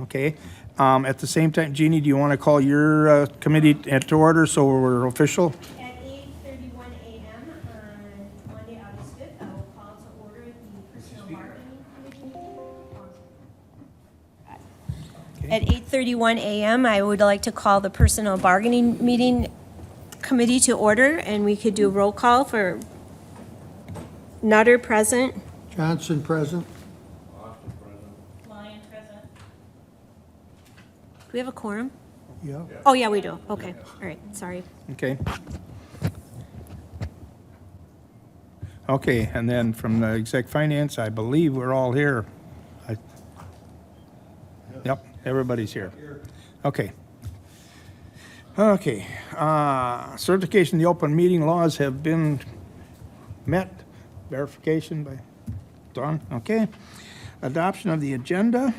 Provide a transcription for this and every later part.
Okay. At the same time, Jeannie, do you want to call your committee to order so we're official? At 8:31 a.m. on Monday, August 5th, I will call to order the Personnel Bargaining Committee meeting. At 8:31 a.m., I would like to call the Personnel Bargaining Meeting Committee to order, and we could do roll call for Nutter present. Johnson present. Lyon present. Do we have a quorum? Yeah. Oh, yeah, we do. Okay, all right, sorry. Okay. Okay, and then from the exec finance, I believe we're all here. Yep, everybody's here. Okay. Okay, certification of the open meeting laws have been met. Verification by Don, okay. Adoption of the agenda.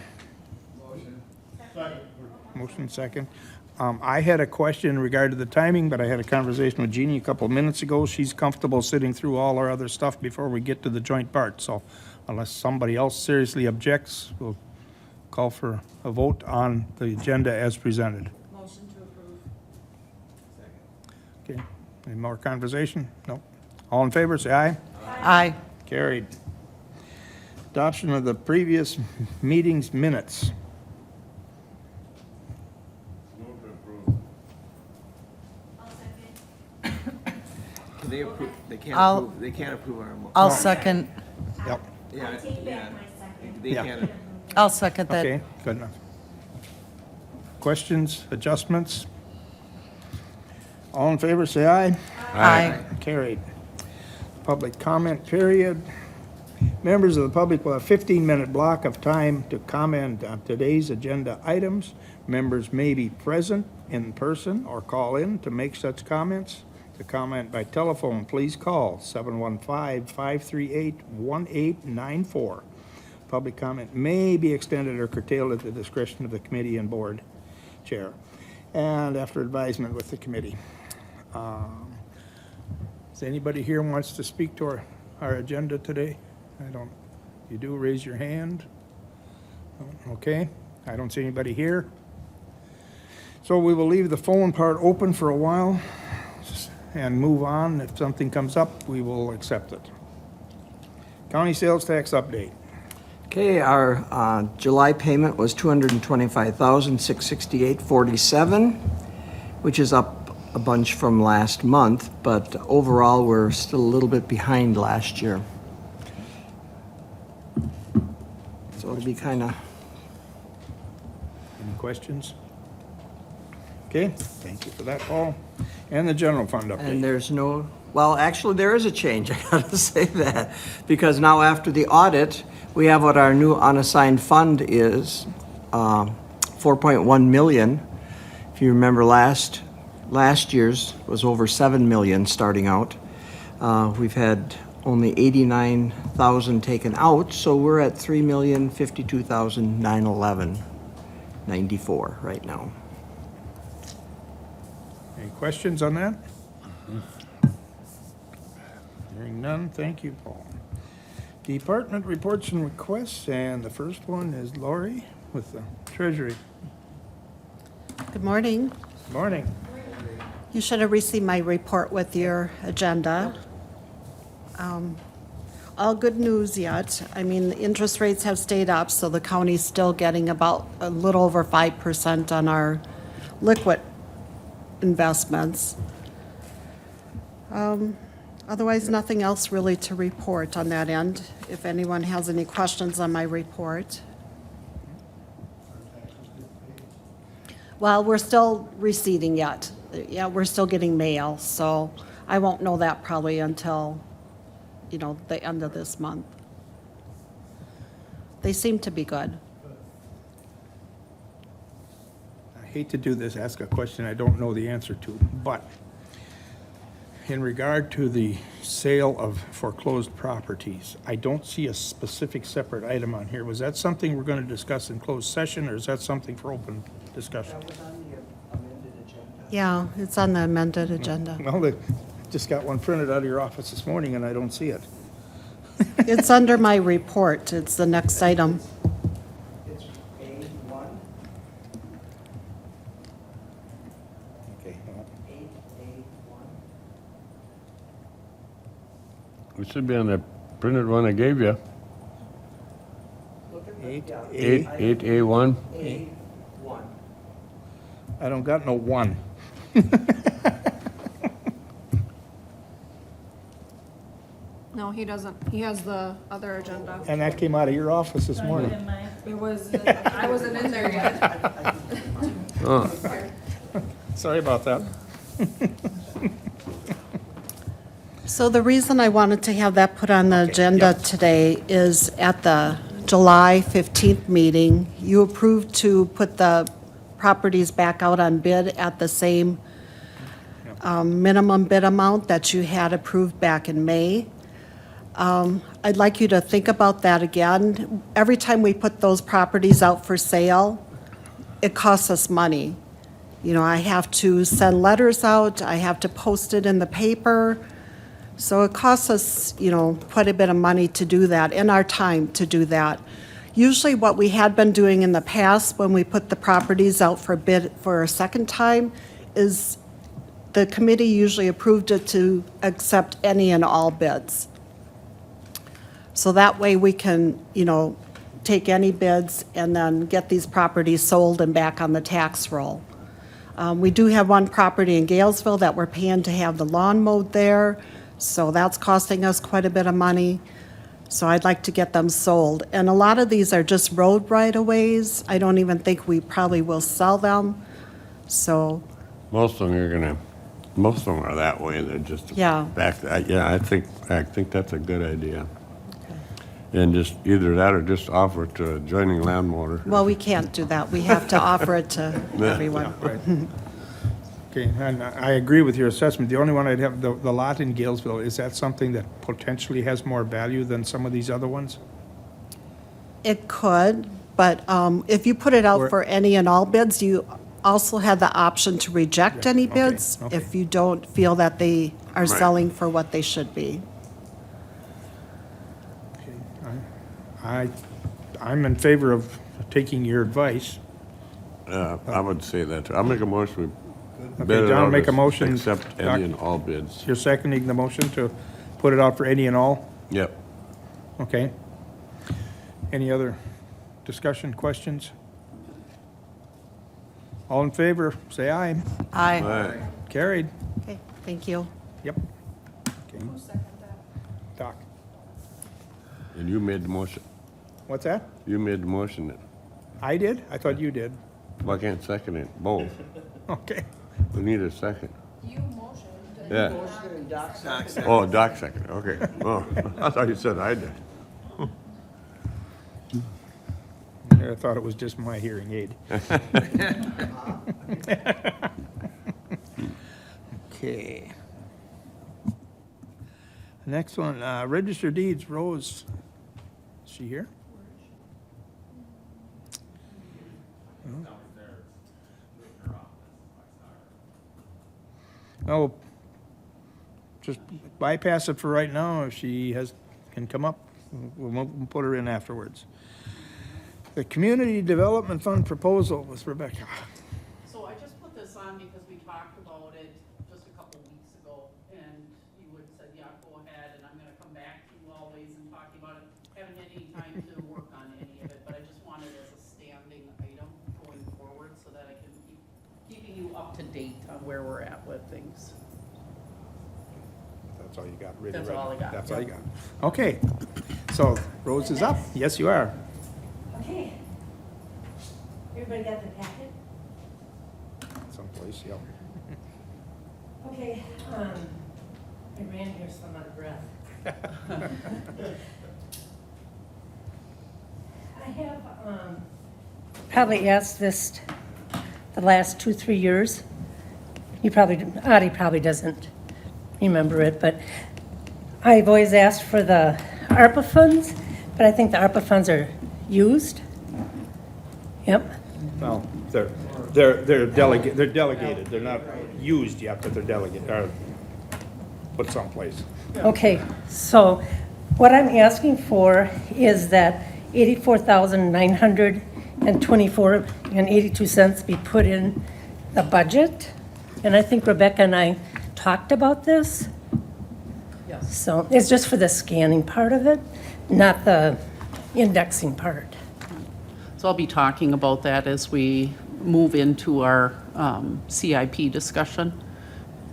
Motion second. I had a question in regard to the timing, but I had a conversation with Jeannie a couple of minutes ago. She's comfortable sitting through all our other stuff before we get to the joint part. So unless somebody else seriously objects, we'll call for a vote on the agenda as presented. Motion to approve. Okay, any more conversation? No. All in favor, say aye. Aye. Carried. Adoption of the previous meeting's minutes. Can they approve, I'll- they can't approve our, I'll second, Yep, yeah, I take yeah, back my second. they Yeah. can't, I'll second that. okay, good enough. Questions, adjustments? All in favor, say aye. Aye. Carried. Public comment period. Members of the public will have 15-minute block of time to comment on today's agenda items. Members may be present in person or call in to make such comments. To comment by telephone, please call 715-538-1894. Public comment may be extended or curtailed at the discretion of the committee and board chair, and after advisement with the committee. Is anybody here wants to speak to our agenda today? I don't, if you do, raise your hand. Okay, I don't see anybody here. So we will leave the phone part open for a while and move on. If something comes up, we will accept it. County sales tax update. Okay, our July payment was $225,668.47, which is up a bunch from last month, but overall, we're still a little bit behind last year. So it'll be kind of, Any questions? Okay, thank you for that, Paul. And the general fund and update. there's no, well, actually, there is a change, I gotta say that, because now after the audit, we have what our new unassigned fund is, 4.1 million. If you remember last year's was over 7 million starting out. We've had only 89,000 taken out, so we're at 3,052,911.94 right now. Any questions on that? Hearing none, thank you, Paul. Department reports and requests, and the first one is Lori with the Treasury. Good morning. Morning. You should have received my report with your agenda. All good news yet. I mean, the interest rates have stayed up, so the county's still getting about a little over 5% on our liquid investments. Otherwise, nothing else really to report on that end. If anyone has any questions on my report. Well, we're still receiving yet. Yeah, we're still getting mail, so I won't know that probably until, the end of this month. They seem to be good. I hate to do this, ask a question I don't know the answer to, but in regard to the sale of foreclosed properties, I don't see a specific separate item on here. Was that something we're going to discuss in closed session, or is that something for open discussion? Yeah, it's on the amended agenda. Well, they just got one printed out of your office this morning, and I don't see it. It's under my report. It's the next item. It's A1. Okay, well, It should be on the printed one I gave you. 8A1. I don't got no one. No, he doesn't. He has the other agenda. And that came out of your office this morning. It was, I wasn't in there yet. Oh, Sorry about that. So the reason I wanted to have that put on the agenda today is at the July 15th meeting, you approved to put the properties back out on bid at the same minimum bid amount that you had approved back in May. I'd like you to think about that again. Every time we put those properties out for sale, it costs us money. You know, I have to send letters out, I have to post it in the paper. So it costs us, you know, quite a bit of money to do that, and our time to do that. Usually what we had been doing in the past, when we put the properties out for bid for a second time, is the committee usually approved it to accept any and all bids. So that way we can, you know, take any bids and then get these properties sold and back on the tax roll. We do have one property in Galesville that we're paying to have the lawn mowed there, so that's costing us quite a bit of money. So I'd like to get them sold. And a lot of these are just road right-of-ways. I don't even think we probably will sell them, so, most of them most of them are that way, they're just Yeah. back, yeah, I think that's a good idea. And just either that or just offer it to adjoining landowner. well, we can't do that. We have to offer it to everyone. Okay, and I agree with your assessment. The only one I'd have, the lot in Galesville, is that something that potentially has more value than some of these other ones? It could, but if you put it out Or- for any and all bids, you also have the option to reject any okay, bids okay. if you don't feel that they are Right. selling for what they should be. I'm in favor of taking your advice. I would say that, too. I'll make a motion. we bid Okay, it John, out make a as motion. Accept Doc- any and all bids. You're seconding the motion to put it out for any and all? Yep. Okay. Any other discussion, questions? All in favor, say aye. Aye. Right. Carried. Okay, thank you. Yep. Okay. Doc, And you made the motion. what's that? You made the motion. I did? I thought you did. Well, I can't second it, both. Okay. We need a second. You motioned. Yeah. Oh, Doc second, okay. Oh, I thought you said I did. I thought it was just my hearing aid. Okay. Next one, register deeds, Rose. Is she here? No, just bypass it for right now. If she can come up, we'll put her in afterwards. The Community Development Fund proposal with Rebecca. So I just put this on because we talked about it just a couple weeks ago, and you would said, yeah, go ahead, and I'm gonna come back to you always and talking about it. Haven't had any time to work on any of it, but I just want it as a standing item going forward so that I can keep keeping you up to date on where we're at with things. That's all you got, really? That's right? all I got, That's all you yep. got. Okay, so Rose is up. Yes, you are. Okay. Everybody got the packet? Someplace, yep. Okay, I ran here so I'm out of breath. I have, probably asked this the last 2-3 years. Audie probably doesn't remember it, but I've always asked for the ARPA funds, but I think the ARPA funds are used. Yep. Well, they're delegated. They're not used yet, but they're delegated, or put someplace. Okay, so what I'm asking for is that $84,924.82 be put in the budget And I think Rebecca and I talked about this. Yes. So it's just for the scanning part of it, not the indexing part. So I'll be talking about that as we move into our CIP discussion.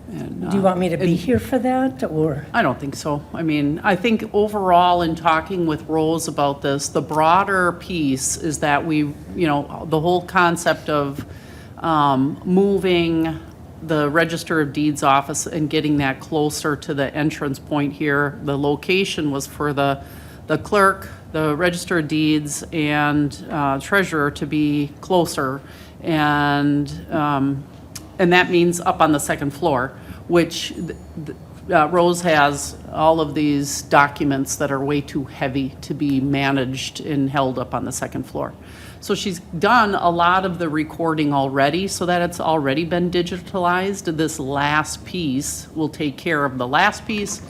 And, Do you want me to be and- here for that, or? I don't think so. I mean, I think overall in talking with Rose about this, the broader piece is that the whole concept of moving the Register of Deeds office and getting that closer to the entrance point here. The location was for the clerk, the Register of Deeds, and treasurer to be closer. And that means up on the second floor, which Rose has all of these documents that are way too heavy to be managed and held up on the second floor. So she's done a lot of the recording already, so that it's already been digitalized. This last piece will take care of the last piece.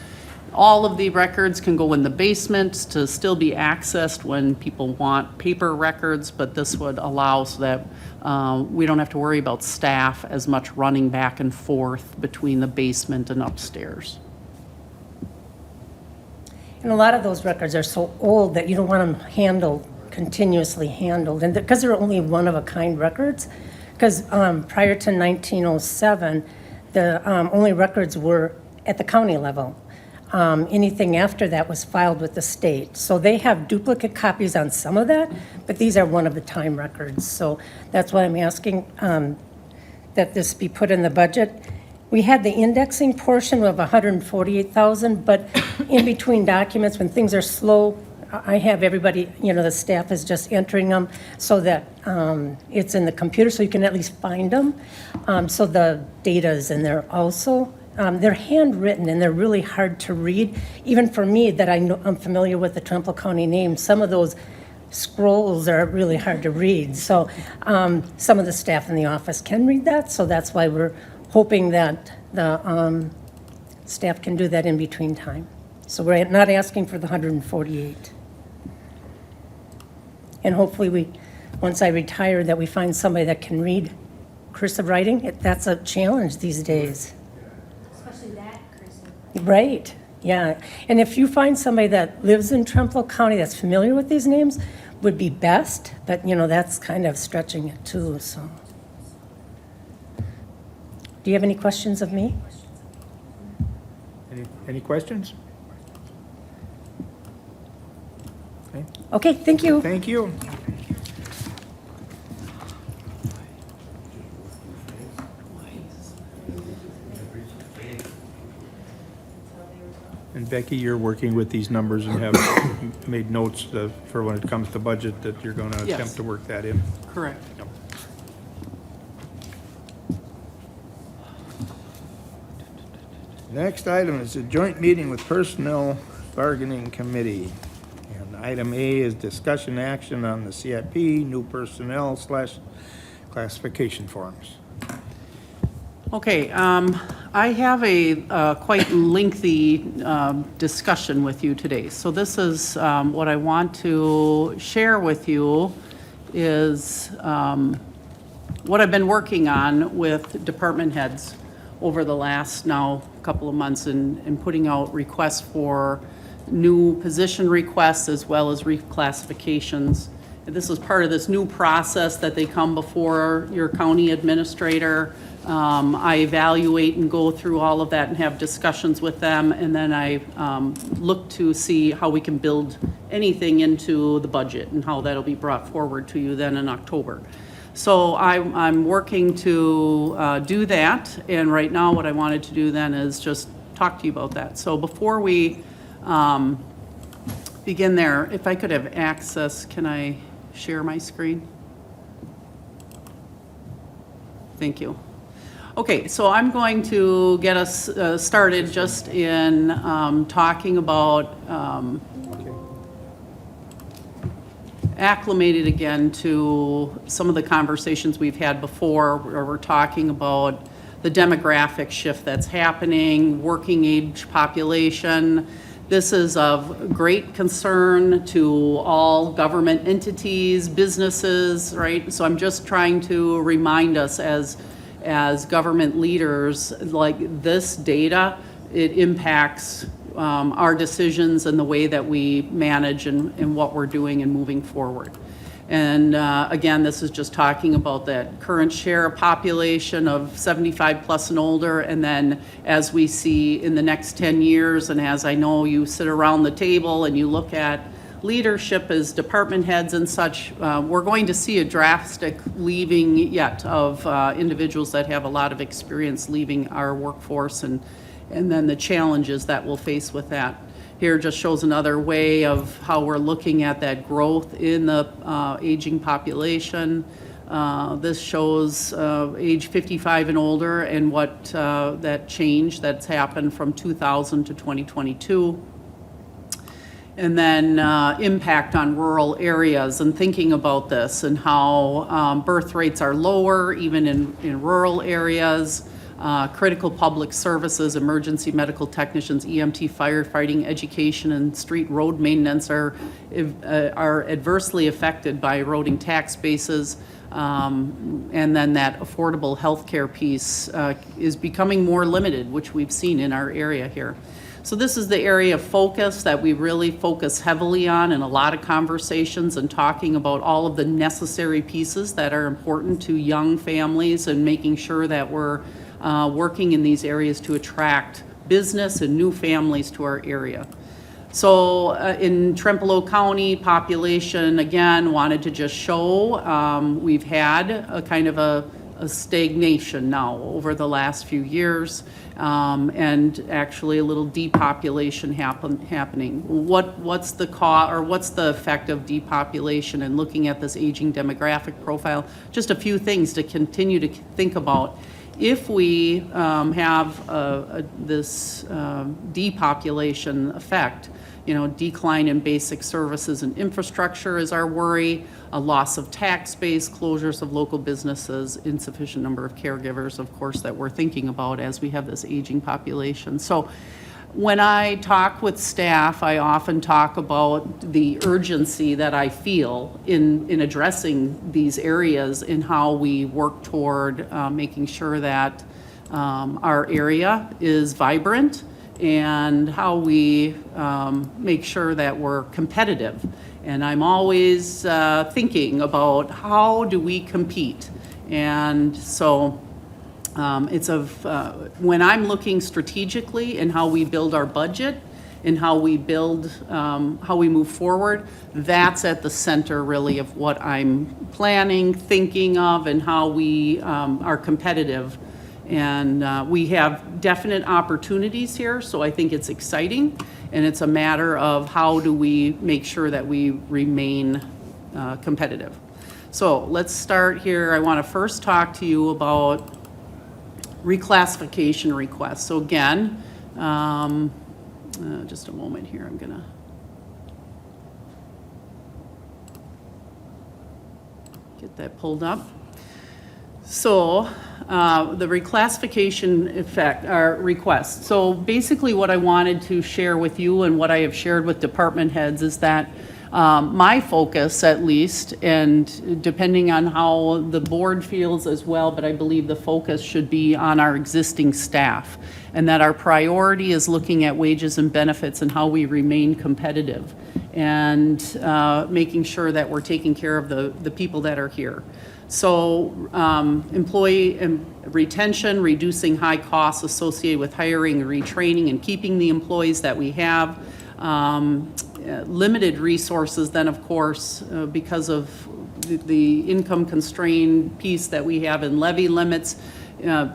All of the records can go in the basement to still be accessed when people want paper records, but this would allow so that we don't have to worry about staff as much running back and forth between the basement and upstairs. And a lot of those records are so old that you don't want them continuously handled, and because they're only one-of-a-kind records, because prior to 1907, the only records were at the county level. Anything after that was filed with the state. So they have duplicate copies on some of that, but these are one-of-a-time records. So that's why I'm asking that this be put in the budget. We had the indexing portion of 148,000, but in between documents, when things are slow, I have everybody, the staff is just entering them so that it's in the computer, so you can at least find them. So the data is in there also. They're handwritten and they're really hard to read. Even for me, that I'm familiar with the Trempealeau County names, some of those scrolls are really hard to read. So some of the staff in the office can read that, so that's why we're hoping that the staff can do that in between time. So we're not asking for the 148. And hopefully once I retire, that we find somebody that can read cursive writing. That's a challenge these days. Especially that cursive. Right, yeah. And if you find somebody that lives in Trempealeau County that's familiar with these names, would be best, but that's kind of stretching it too, so. Do you have any questions of me? Any questions? Okay, Okay, thank you. thank you. And Becky, you're working with these numbers and have made notes for when it comes to budget that you're going to Yes. attempt to work that in. Correct. Yep. Next item is a joint meeting with Personnel Bargaining Committee. And item A is discussion action on the CIP, new personnel / classification forms. Okay, I have a quite lengthy discussion with you today. So this is what I want to share with you is what I've been working on with department heads over the last now couple of months in putting out requests for new position requests as well as reclassifications. And this is part of this new process that they come before your county administrator. I evaluate and go through all of that and have discussions with them, and then I look to see how we can build anything into the budget and how that'll be brought forward to you then in October. So I'm working to do that, and right now what I wanted to do then is just talk to you about that. So before we begin there, if I could have access, can I share my screen? Thank you. Okay, so I'm going to get us started just in talking about acclimated again to some of the conversations we've had before, where we're talking about the demographic shift that's happening, working age population. This is of great concern to all government entities, businesses, right? So I'm just trying to remind us as as government leaders, like this data, it impacts our decisions and the way that we manage and what we're doing and moving forward. And again, this is just talking about that current share of population of 75 plus and older. And then as we see in the next 10 years, and as I know you sit around the table and you look at leadership as department heads and such, we're going to see a drastic leaving yet of individuals that have a lot of experience leaving our workforce, and then the challenges that we'll face with that. Here just shows another way of how we're looking at that growth in the aging population. This shows age 55 and older and what that change that's happened from 2000 to 2022. And then impact on rural areas, and thinking about this and how birth rates are lower even in rural areas. Critical public services, emergency medical technicians, EMT, firefighting, education, and street road maintenance are adversely affected by eroding tax bases. And then that affordable healthcare piece is becoming more limited, which we've seen in our area here. So this is the area of focus that we really focus heavily on in a lot of conversations, and talking about all of the necessary pieces that are important to young families, and making sure that we're working in these areas to attract business and new families to our area. So in Trempealeau County, population, again, wanted to just show we've had a kind of a stagnation now over the last few years, and actually a little depopulation happening. What's the what's the effect of depopulation, and looking at this aging demographic profile? Just a few things to continue to think about. If we have this depopulation effect, decline in basic services and infrastructure is our worry, a loss of tax base, closures of local businesses, insufficient number of caregivers, of course, that we're thinking about as we have this aging population. So when I talk with staff, I often talk about the urgency that I feel in addressing these areas, and how we work toward making sure that our area is vibrant, and how we make sure that we're competitive. And I'm always thinking about how do we compete. And so when I'm looking strategically in how we build our budget and how we move forward, that's at the center really of what I'm planning, thinking of, and how we are competitive. And we have definite opportunities here, so I think it's exciting, and it's a matter of how do we make sure that we remain competitive. So let's start here. I want to first talk to you about reclassification requests. So again, just a moment here, I'm gonna get that pulled up. So the reclassification effect, our request. So basically what I wanted to share with you, and what I have shared with department heads, is that my focus, at least, and depending on how the board feels as well, but I believe the focus should be on our existing staff, and that our priority is looking at wages and benefits and how we remain competitive, and making sure that we're taking care of the people that are here. So employee retention, reducing high costs associated with hiring, retraining, and keeping the employees that we have. Limited resources then, of course, because of the income constrained piece that we have in levy limits,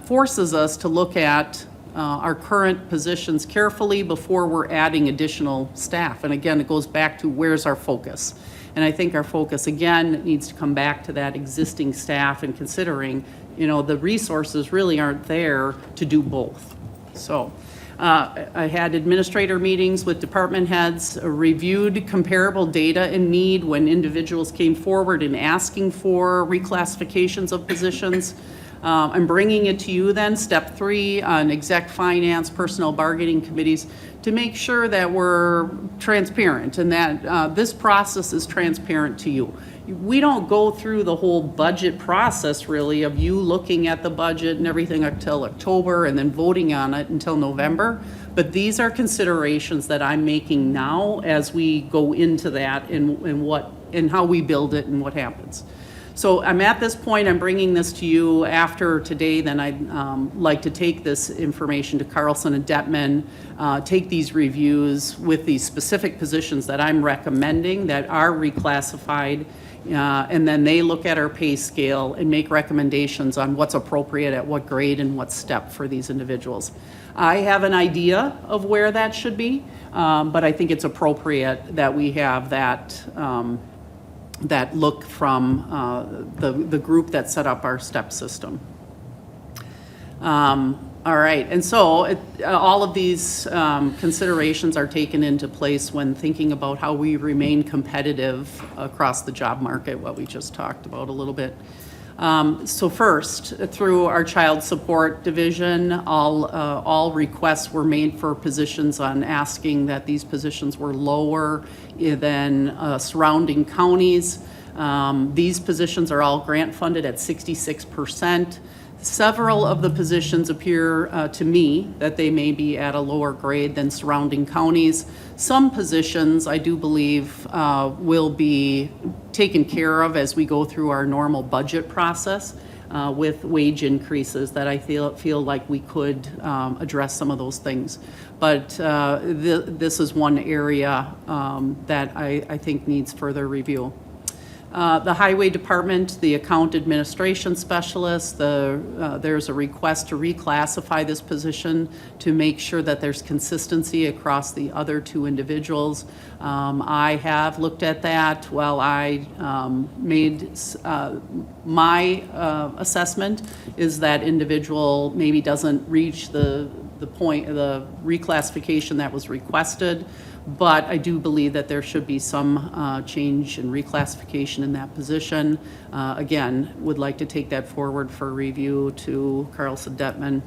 forces us to look at our current positions carefully before we're adding additional staff. And again, it goes back to where's our focus. And I think our focus, again, needs to come back to that existing staff, and considering, the resources really aren't there to do both. So I had administrator meetings with department heads, reviewed comparable data and need when individuals came forward and asking for reclassifications of positions. I'm bringing it to you then, step 3 on exec finance, personnel bargaining committees, to make sure that we're transparent and that this process is transparent to you. We don't go through the whole budget process really of you looking at the budget and everything until October and then voting on it until November. But these are considerations that I'm making now as we go into that and how we build it and what happens. So I'm at this point, I'm bringing this to you after today, then I'd like to take this information to Carlson and Detman, take these reviews with these specific positions that I'm recommending that are reclassified, and then they look at our pay scale and make recommendations on what's appropriate at what grade and what step for these individuals. I have an idea of where that should be, but I think it's appropriate that we have that that look from the group that set up our step system. All right, and so all of these considerations are taken into place when thinking about how we remain competitive across the job market, what we just talked about a little bit. So first, through our child support division, all requests were made for positions on asking that these positions were lower than surrounding counties. These positions are all grant funded at 66%. Several of the positions appear to me that they may be at a lower grade than surrounding counties. Some positions, I do believe, will be taken care of as we go through our normal budget process with wage increases that I feel like we could address some of those things. But this is one area that I think needs further review. The Highway Department, the Account Administration Specialist, there's a request to reclassify this position to make sure that there's consistency across the other two individuals. I have looked at that while I made my assessment is that individual maybe doesn't reach the point of the reclassification that was requested. But I do believe that there should be some change and reclassification in that position. Again, would like to take that forward for review to Carlson Detman.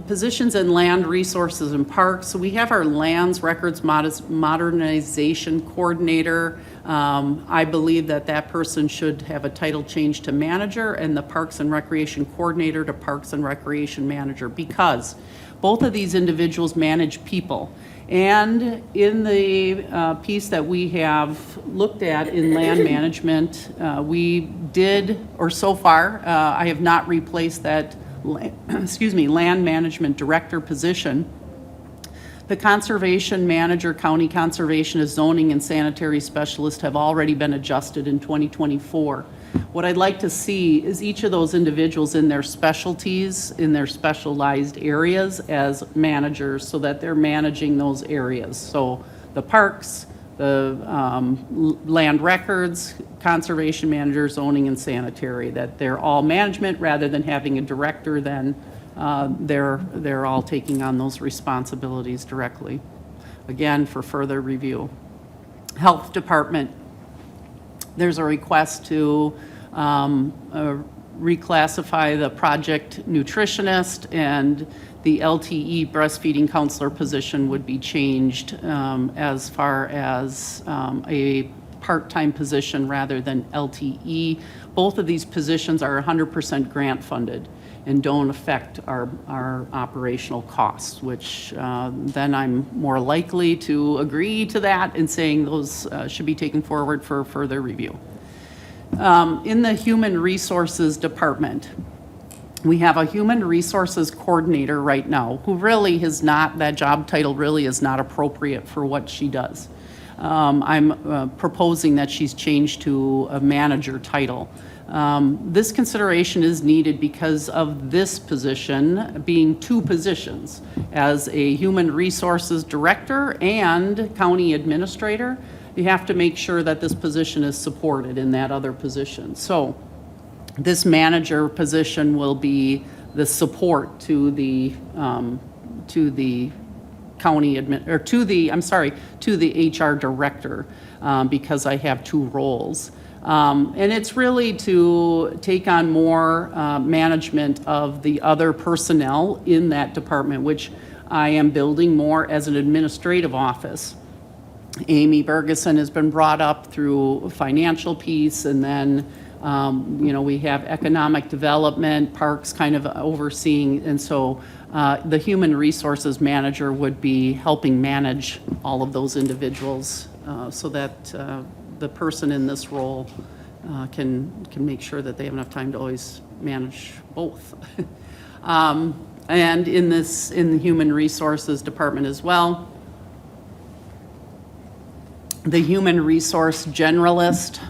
Positions in land resources and parks. So we have our lands records modernization coordinator. I believe that person should have a title change to manager and the parks and recreation coordinator to parks and recreation manager, because both of these individuals manage people. And in the piece that we have looked at in land management, we did, or so far, I have not replaced that, land management director position. The conservation manager, county conservationist, zoning and sanitary specialist have already been adjusted in 2024. What I'd like to see is each of those individuals in their specialties, in their specialized areas as managers, so that they're managing those areas. So the parks, the land records, conservation manager, zoning and sanitary, that they're all management rather than having a director, then they're all taking on those responsibilities directly. Again, for further review. Health department. There's a request to reclassify the project nutritionist, and the LTE breastfeeding counselor position would be changed as far as a part-time position rather than LTE. Both of these positions are 100% grant funded and don't affect our operational costs, which then I'm more likely to agree to that and saying those should be taken forward for further review. In the human resources department, we have a human resources coordinator right now who really is not, that job title really is not appropriate for what she does. I'm proposing that she's changed to a manager title. This consideration is needed because of this position being two positions, as a human resources director and county administrator. You have to make sure that this position is supported in that other position. So this manager position will be the support to the county to the HR director, because I have two roles. And it's really to take on more management of the other personnel in that department, which I am building more as an administrative office. Amy Bergeson has been brought up through a financial piece, and then, we have economic development, parks kind of overseeing, and so the human resources manager would be helping manage all of those individuals so that the person in this role can make sure that they have enough time to always manage both. And in the human resources department as well, the human resource generalist.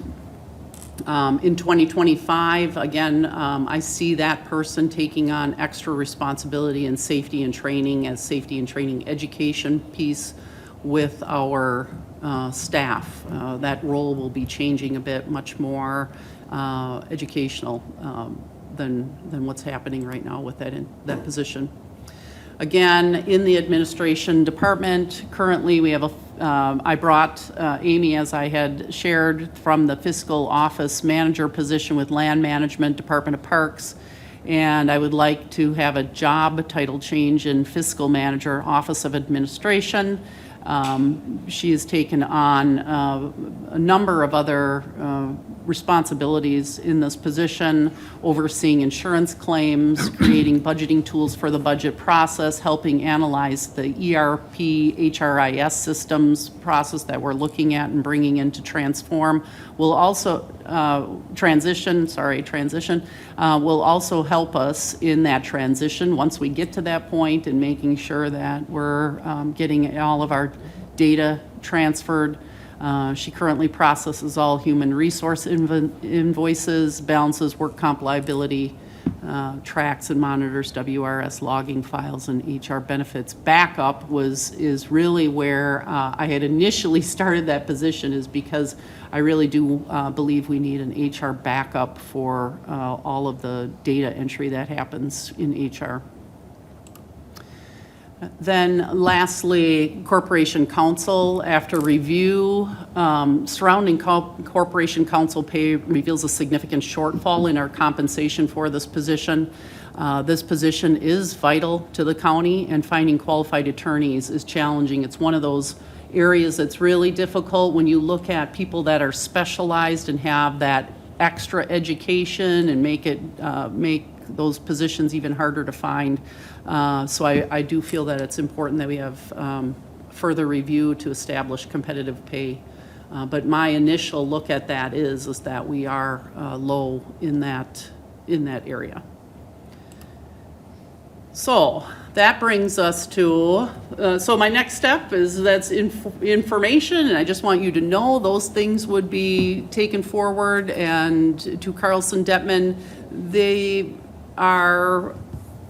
In 2025, again, I see that person taking on extra responsibility in safety and training as safety and training education piece with our staff. That role will be changing a bit, much more educational than what's happening right now with that position. Again, in the administration department, currently we have I brought Amy, as I had shared, from the fiscal office manager position with land management, Department of Parks, and I would like to have a job title change in fiscal manager, Office of Administration. She has taken on a number of other responsibilities in this position, overseeing insurance claims, creating budgeting tools for the budget process, helping analyze the ERP, HRIS systems process that we're looking at and bringing into Transform. Will also transition will also help us in that transition once we get to that point, and making sure that we're getting all of our data transferred. She currently processes all human resource invoices, balances work comp liability, tracks and monitors WRS logging files, and HR benefits. Backup is really where I had initially started that position, is because I really do believe we need an HR backup for all of the data entry that happens in HR. Then lastly, Corporation Counsel. After review, surrounding Corporation Counsel pay reveals a significant shortfall in our compensation for this position. This position is vital to the county, and finding qualified attorneys is challenging. It's one of those areas that's really difficult when you look at people that are specialized and have that extra education, and make those positions even harder to find. So I do feel that it's important that we have further review to establish competitive pay. But my initial look at that is that we are low in that area. So that brings us to, so my next step is that's information, and I just want you to know those things would be taken forward. And to Carlson Detman, they are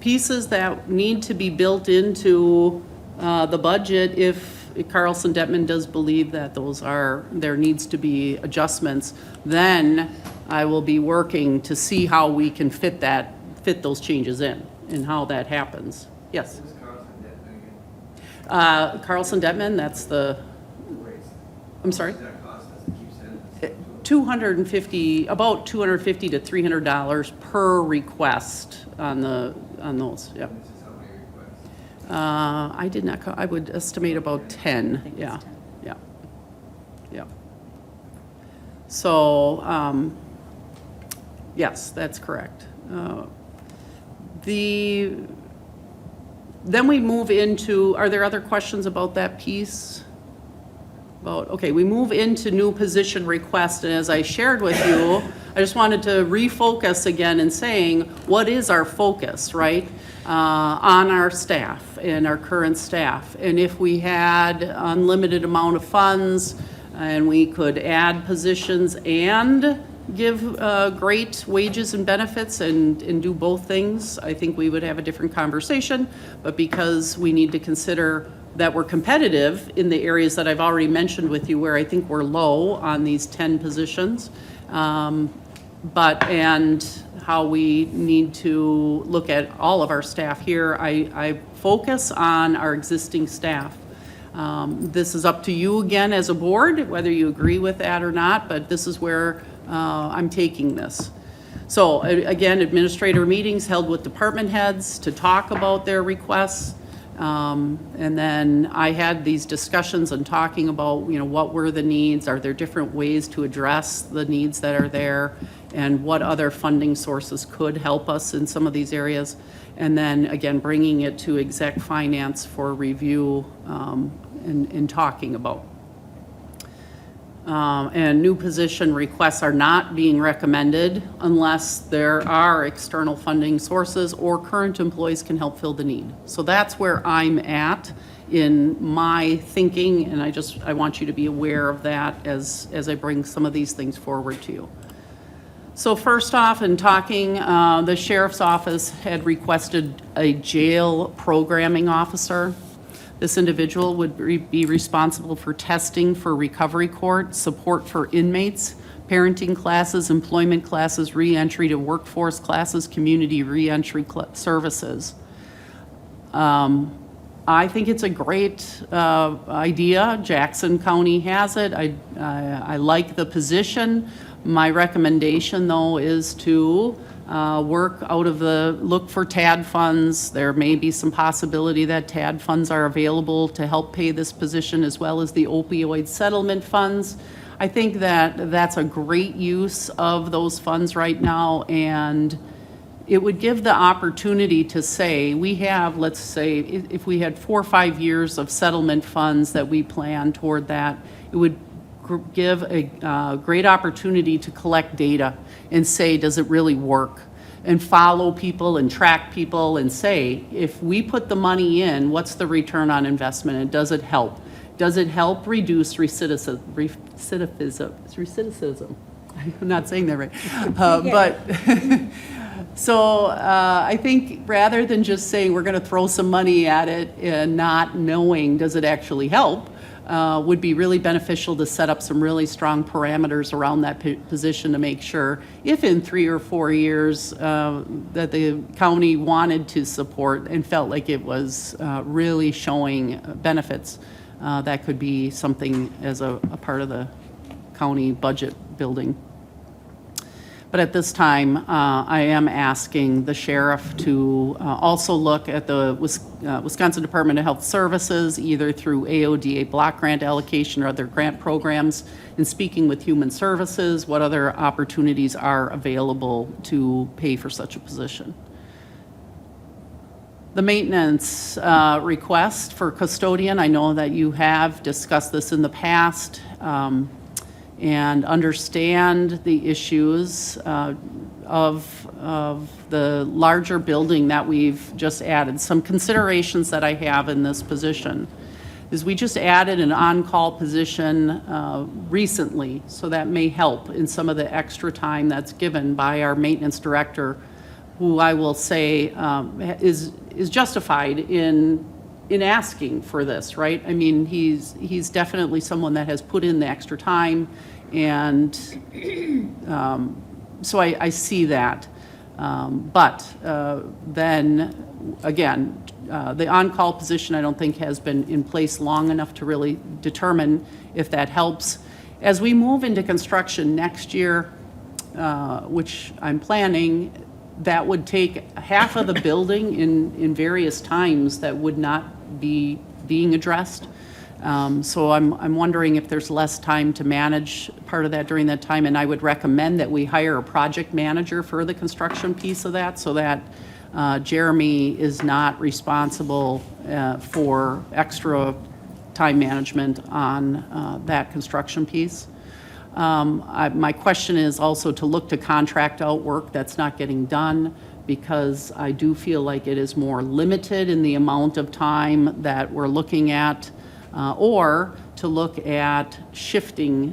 pieces that need to be built into the budget if Carlson Detman does believe that there needs to be adjustments. Then I will be working to see how we can fit those changes in and how that happens. Yes? Who's Carlson Detman again? Carlson Detman, that's the, I'm sorry? What does that cost us to keep sending this? About $250 to $300 per request on those, yep. This is how many requests? I did not, I would estimate about 10, yeah, yeah, yeah. So, yes, that's correct. Then we move into, are there other questions about that piece? Okay, we move into new position request, and as I shared with you, I just wanted to refocus again in saying, what is our focus, right? On our staff and our current staff. And if we had unlimited amount of funds and we could add positions and give great wages and benefits and do both things, I think we would have a different conversation. But because we need to consider that we're competitive in the areas that I've already mentioned with you, where I think we're low on these 10 positions, and how we need to look at all of our staff here, I focus on our existing staff. This is up to you again as a board, whether you agree with that or not, but this is where I'm taking this. So again, administrator meetings held with department heads to talk about their requests. And then I had these discussions and talking about, what were the needs? Are there different ways to address the needs that are there? And what other funding sources could help us in some of these areas? And then again, bringing it to exec finance for review and talking about. And new position requests are not being recommended unless there are external funding sources or current employees can help fill the need. So that's where I'm at in my thinking, and I want you to be aware of that as I bring some of these things forward to you. So first off, in talking, the sheriff's office had requested a jail programming officer. This individual would be responsible for testing for recovery court, support for inmates, parenting classes, employment classes, reentry to workforce classes, community reentry services. I think it's a great idea. Jackson County has it. I like the position. My recommendation, though, is to work out of look for TAD funds. There may be some possibility that TAD funds are available to help pay this position, as well as the opioid settlement funds. I think that that's a great use of those funds right now, and it would give the opportunity to say, we have, let's say, if we had 4 or 5 years of settlement funds that we plan toward that, it would give a great opportunity to collect data and say, does it really work? And follow people and track people and say, if we put the money in, what's the return on investment and does it help? Does it help reduce recidivism? I'm not saying that right. But so I think rather than just saying we're going to throw some money at it and not knowing does it actually help, would be really beneficial to set up some really strong parameters around that position to make sure if in 3 or 4 years that the county wanted to support and felt like it was really showing benefits, that could be something as a part of the county budget building. But at this time, I am asking the sheriff to also look at the Wisconsin Department of Health Services, either through AODA block grant allocation or other grant programs, and speaking with Human Services, what other opportunities are available to pay for such a position. The maintenance request for custodian, I know that you have discussed this in the past. And understand the issues of the larger building that we've just added. Some considerations that I have in this position is we just added an on-call position recently, so that may help in some of the extra time that's given by our maintenance director, who I will say is justified in asking for this, right? I mean, he's definitely someone that has put in the extra time, and so I see that. But then, again, the on-call position I don't think has been in place long enough to really determine if that helps. As we move into construction next year, which I'm planning, that would take half of the building in various times that would not be being addressed. So I'm wondering if there's less time to manage part of that during that time, and I would recommend that we hire a project manager for the construction piece of that, so that Jeremy is not responsible for extra time management on that construction piece. My question is also to look to contract out work that's not getting done, because I do feel like it is more limited in the amount of time that we're looking at, or to look at shifting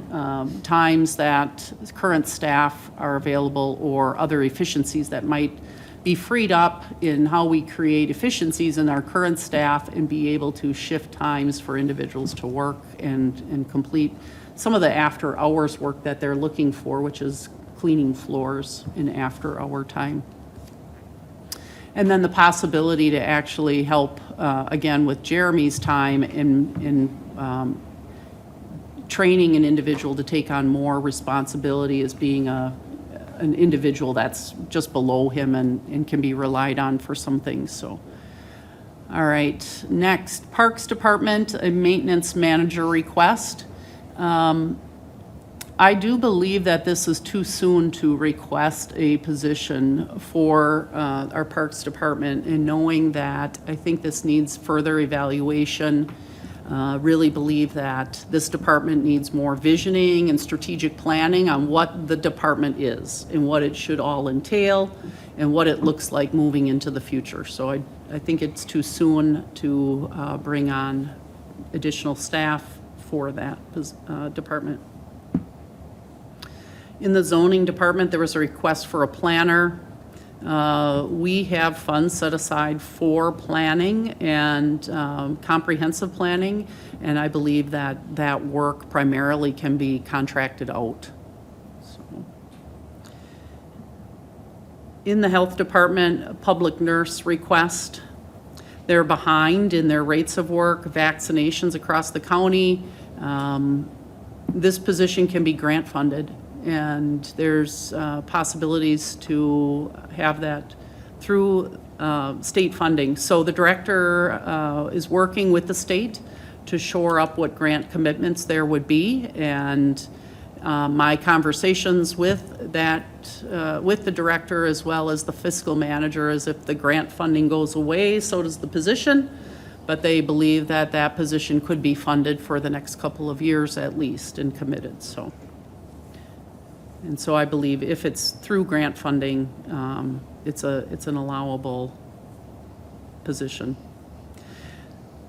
times that current staff are available, or other efficiencies that might be freed up in how we create efficiencies in our current staff and be able to shift times for individuals to work and complete some of the after hours work that they're looking for, which is cleaning floors in after hour time. And then the possibility to actually help, again, with Jeremy's time in training an individual to take on more responsibility as being an individual that's just below him and can be relied on for some things, so. All right, next, Parks Department, a maintenance manager request. I do believe that this is too soon to request a position for our Parks Department, and knowing that I think this needs further evaluation. Really believe that this department needs more visioning and strategic planning on what the department is and what it should all entail and what it looks like moving into the future. So I think it's too soon to bring on additional staff for that department. In the zoning department, there was a request for a planner. We have funds set aside for planning and comprehensive planning, and I believe that that work primarily can be contracted out. So. In the health department, a public nurse request. They're behind in their rates of work, vaccinations across the county. This position can be grant funded, and there's possibilities to have that through state funding. So the director is working with the state to shore up what grant commitments there would be, and my conversations with the director as well as the fiscal manager is if the grant funding goes away, so does the position, but they believe that that position could be funded for the next couple of years at least and committed, so. And so I believe if it's through grant funding, it's an allowable position.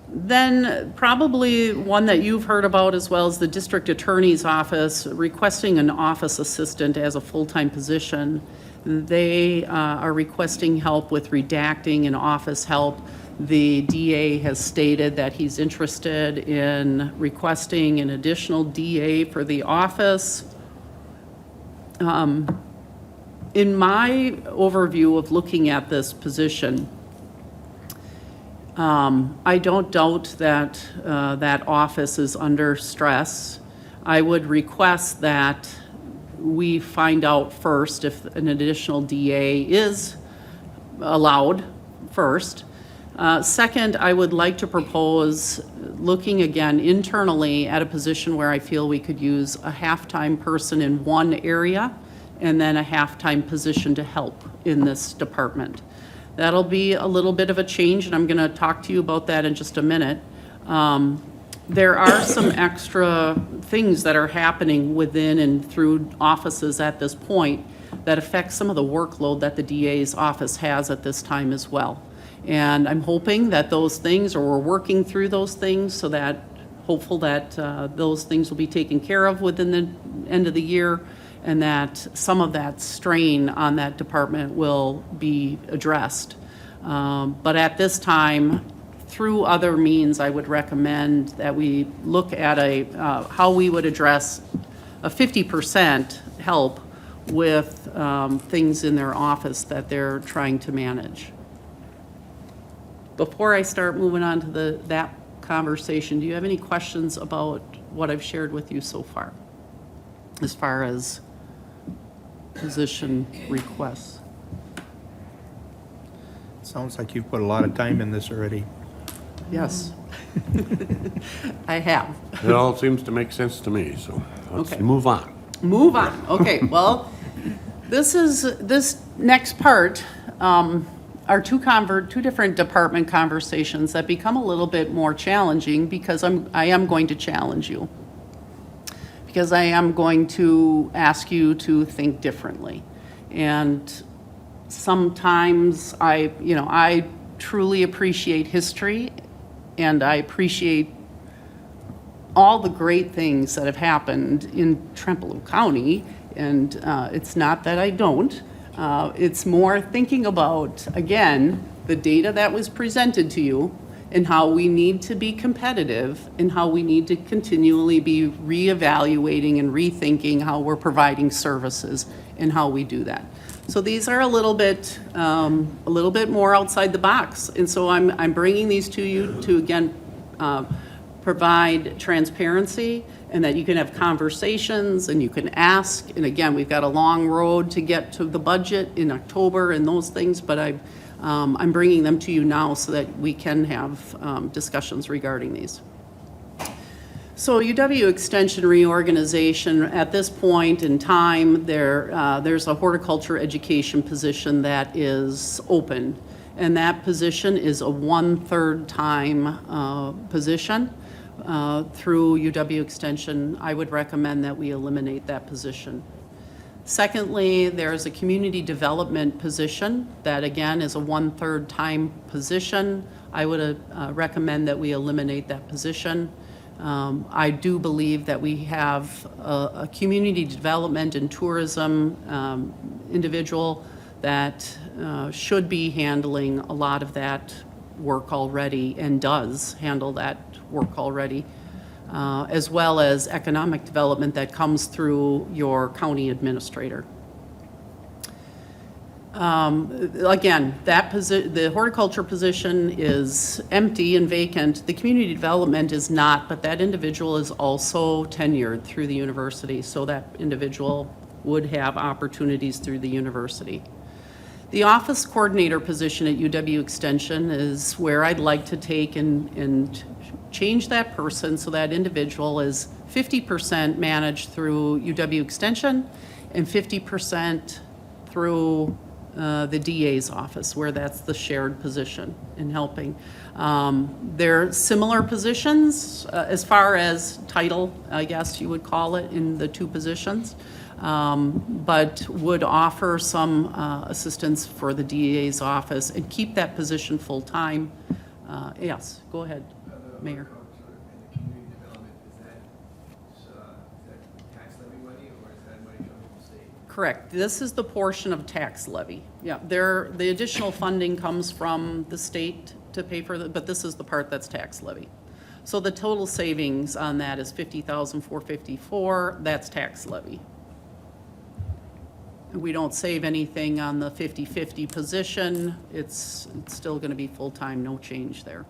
Then probably one that you've heard about as well is the district attorney's office requesting an office assistant as a full-time position. They are requesting help with redacting and office help. The DA has stated that he's interested in requesting an additional DA for the office. In my overview of looking at this position, I don't doubt that that office is under stress. I would request that we find out first if an additional DA is allowed first. Second, I would like to propose looking again internally at a position where I feel we could use a half-time person in one area and then a half-time position to help in this department. That'll be a little bit of a change, and I'm going to talk to you about that in just a minute. There are some extra things that are happening within and through offices at this point that affect some of the workload that the DA's office has at this time as well. And I'm hoping that those things, or we're working through those things, so that hopeful that those things will be taken care of within the end of the year, and that some of that strain on that department will be addressed. But at this time, through other means, I would recommend that we look at how we would address a 50% help with things in their office that they're trying to manage. Before I start moving on to that conversation, do you have any questions about what I've shared with you so far, as far as position requests? Sounds like you've put a lot of time in this already. Yes. I have. It all seems to make sense to me, so let's Okay. move on. Move on. Okay, well, this next part are two different department conversations that become a little bit more challenging because I am going to challenge you. Because I am going to ask you to think differently. And sometimes I truly appreciate history, and I appreciate all the great things that have happened in Trempealeau County, and it's not that I don't. It's more thinking about, again, the data that was presented to you and how we need to be competitive and how we need to continually be reevaluating and rethinking how we're providing services and how we do that. So these are a little bit more outside the box. And so I'm bringing these to you to, again, provide transparency and that you can have conversations and you can ask. And again, we've got a long road to get to the budget in October and those things, but I'm bringing them to you now so that we can have discussions regarding these. So UW Extension reorganization, at this point in time, there's a horticulture education position that is open. And that position is a 1/3 time position through UW Extension. I would recommend that we eliminate that position. Secondly, there's a community development position that again is a 1/3 time position. I would recommend that we eliminate that position. I do believe that we have a community development and tourism individual that should be handling a lot of that work already and does handle that work already, as well as economic development that comes through your county administrator. Again, the horticulture position is empty and vacant. The community development is not, but that individual is also tenured through the university, so that individual would have opportunities through the university. The office coordinator position at UW Extension is where I'd like to take and change that person so that individual is 50% managed through UW Extension and 50% through the DA's office, where that's the shared position in helping. They're similar positions as far as title, I guess you would call it, in the two positions, but would offer some assistance for the DA's office and keep that position full-time. Yes, go ahead, Mayor. And the community development, is that tax levy money, or is that money coming from the state? Correct. This is the portion of tax levy. Yeah, the additional funding comes from the state to pay for but this is the part that's tax levy. So the total savings on that is $50,454. That's tax levy. We don't save anything on the 50-50 position. It's still going to be full-time, no change there.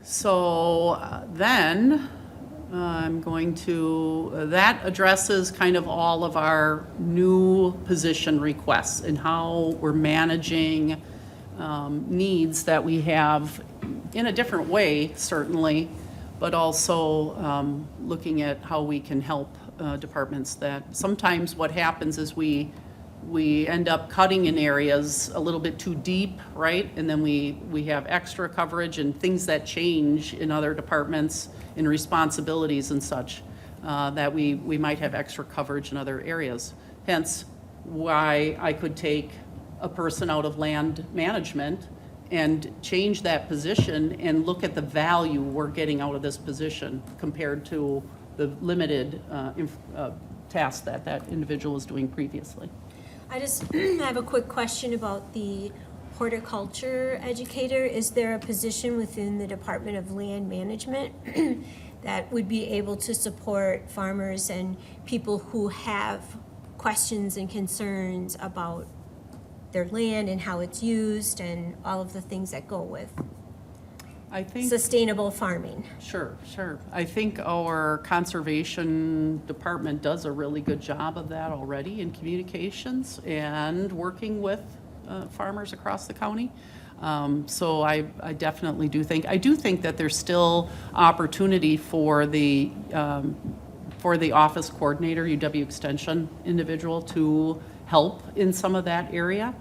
So then I'm going to, that addresses kind of all of our new position requests and how we're managing needs that we have in a different way, certainly, but also looking at how we can help departments that sometimes what happens is we end up cutting in areas a little bit too deep, right? And then we have extra coverage and things that change in other departments in responsibilities and such, that we might have extra coverage in other areas. Hence why I could take a person out of land management and change that position and look at the value we're getting out of this position compared to the limited task that individual was doing previously. I have a quick question about the horticulture educator. Is there a position within the Department of Land Management that would be able to support farmers and people who have questions and concerns about their land and how it's used and all of the things that go with I think, sustainable farming? sure. I think our conservation department does a really good job of that already in communications and working with farmers across the county. So I definitely do think that there's still opportunity for the office coordinator, UW Extension individual, to help in some of that area,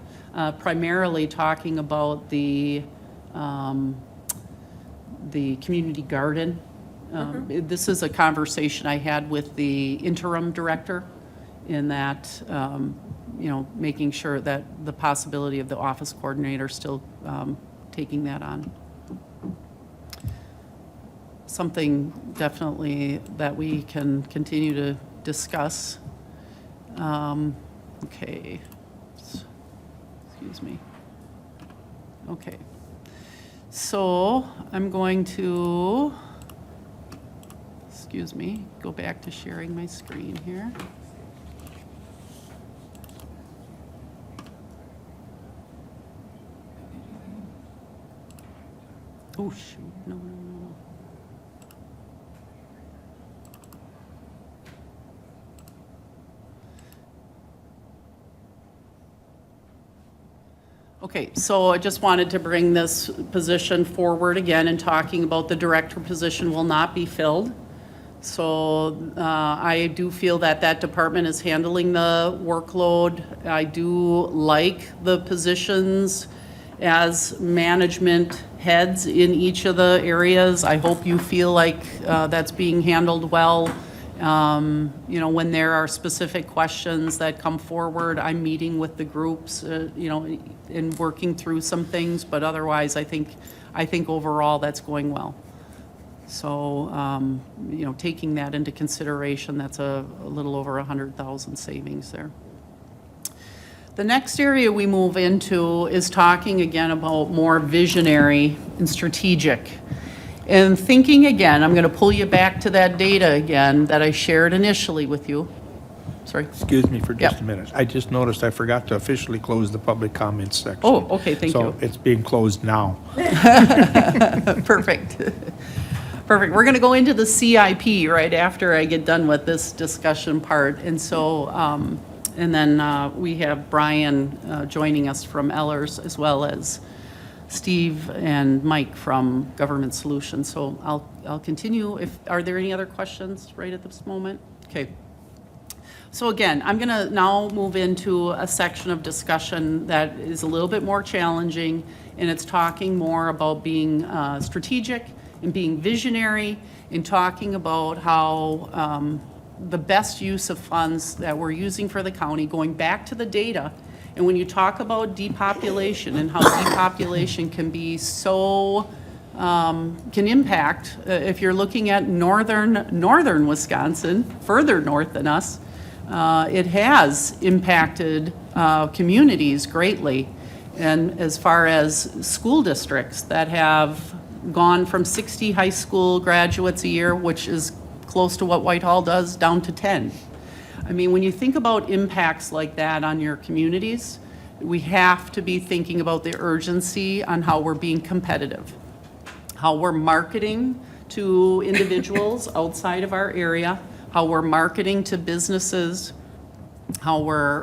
primarily talking about the community garden. This is a conversation I had with the interim director in that, making sure that the possibility of the office coordinator still taking that on. Something definitely that we can continue to discuss. Okay. Excuse me. Okay. So I'm going to, go back to sharing my screen here. Oh, shoot, no. Okay, so I just wanted to bring this position forward again, and talking about the director position will not be filled. So I do feel that that department is handling the workload. I do like the positions as management heads in each of the areas. I hope you feel like that's being handled well. You know, when there are specific questions that come forward, I'm meeting with the groups, you know, and working through some things, but otherwise, I think overall that's going well. So, you know, taking that into consideration, that's a little over 100,000 savings there. The next area we move into is talking again about more visionary and strategic. And thinking again, I'm going to pull you back to that data again that I shared initially with you. Sorry. Excuse me for just Yep. a minute. I just noticed I forgot to officially close the public comments section. Oh, okay, thank you. So it's being closed now. Perfect. Perfect. We're going to go into the CIP right after I get done with this discussion part. And so, and then we have Brian joining us from Ellers, as well as Steve and Mike from Government Solutions. So I'll continue. Are there any other questions right at this moment? Okay. So again, I'm going to now move into a section of discussion that is a little bit more challenging, and it's talking more about being strategic and being visionary, and talking about how the best use of funds that we're using for the county, going back to the data. And when you talk about depopulation and how depopulation can be so, can impact, if you're looking at northern Wisconsin, further north than us, it has impacted communities greatly. And as far as school districts that have gone from 60 high school graduates a year, which is close to what Whitehall does, down to 10. I mean, when you think about impacts like that on your communities, we have to be thinking about the urgency on how we're being competitive, how we're marketing to individuals outside of our area, how we're marketing to businesses, how we're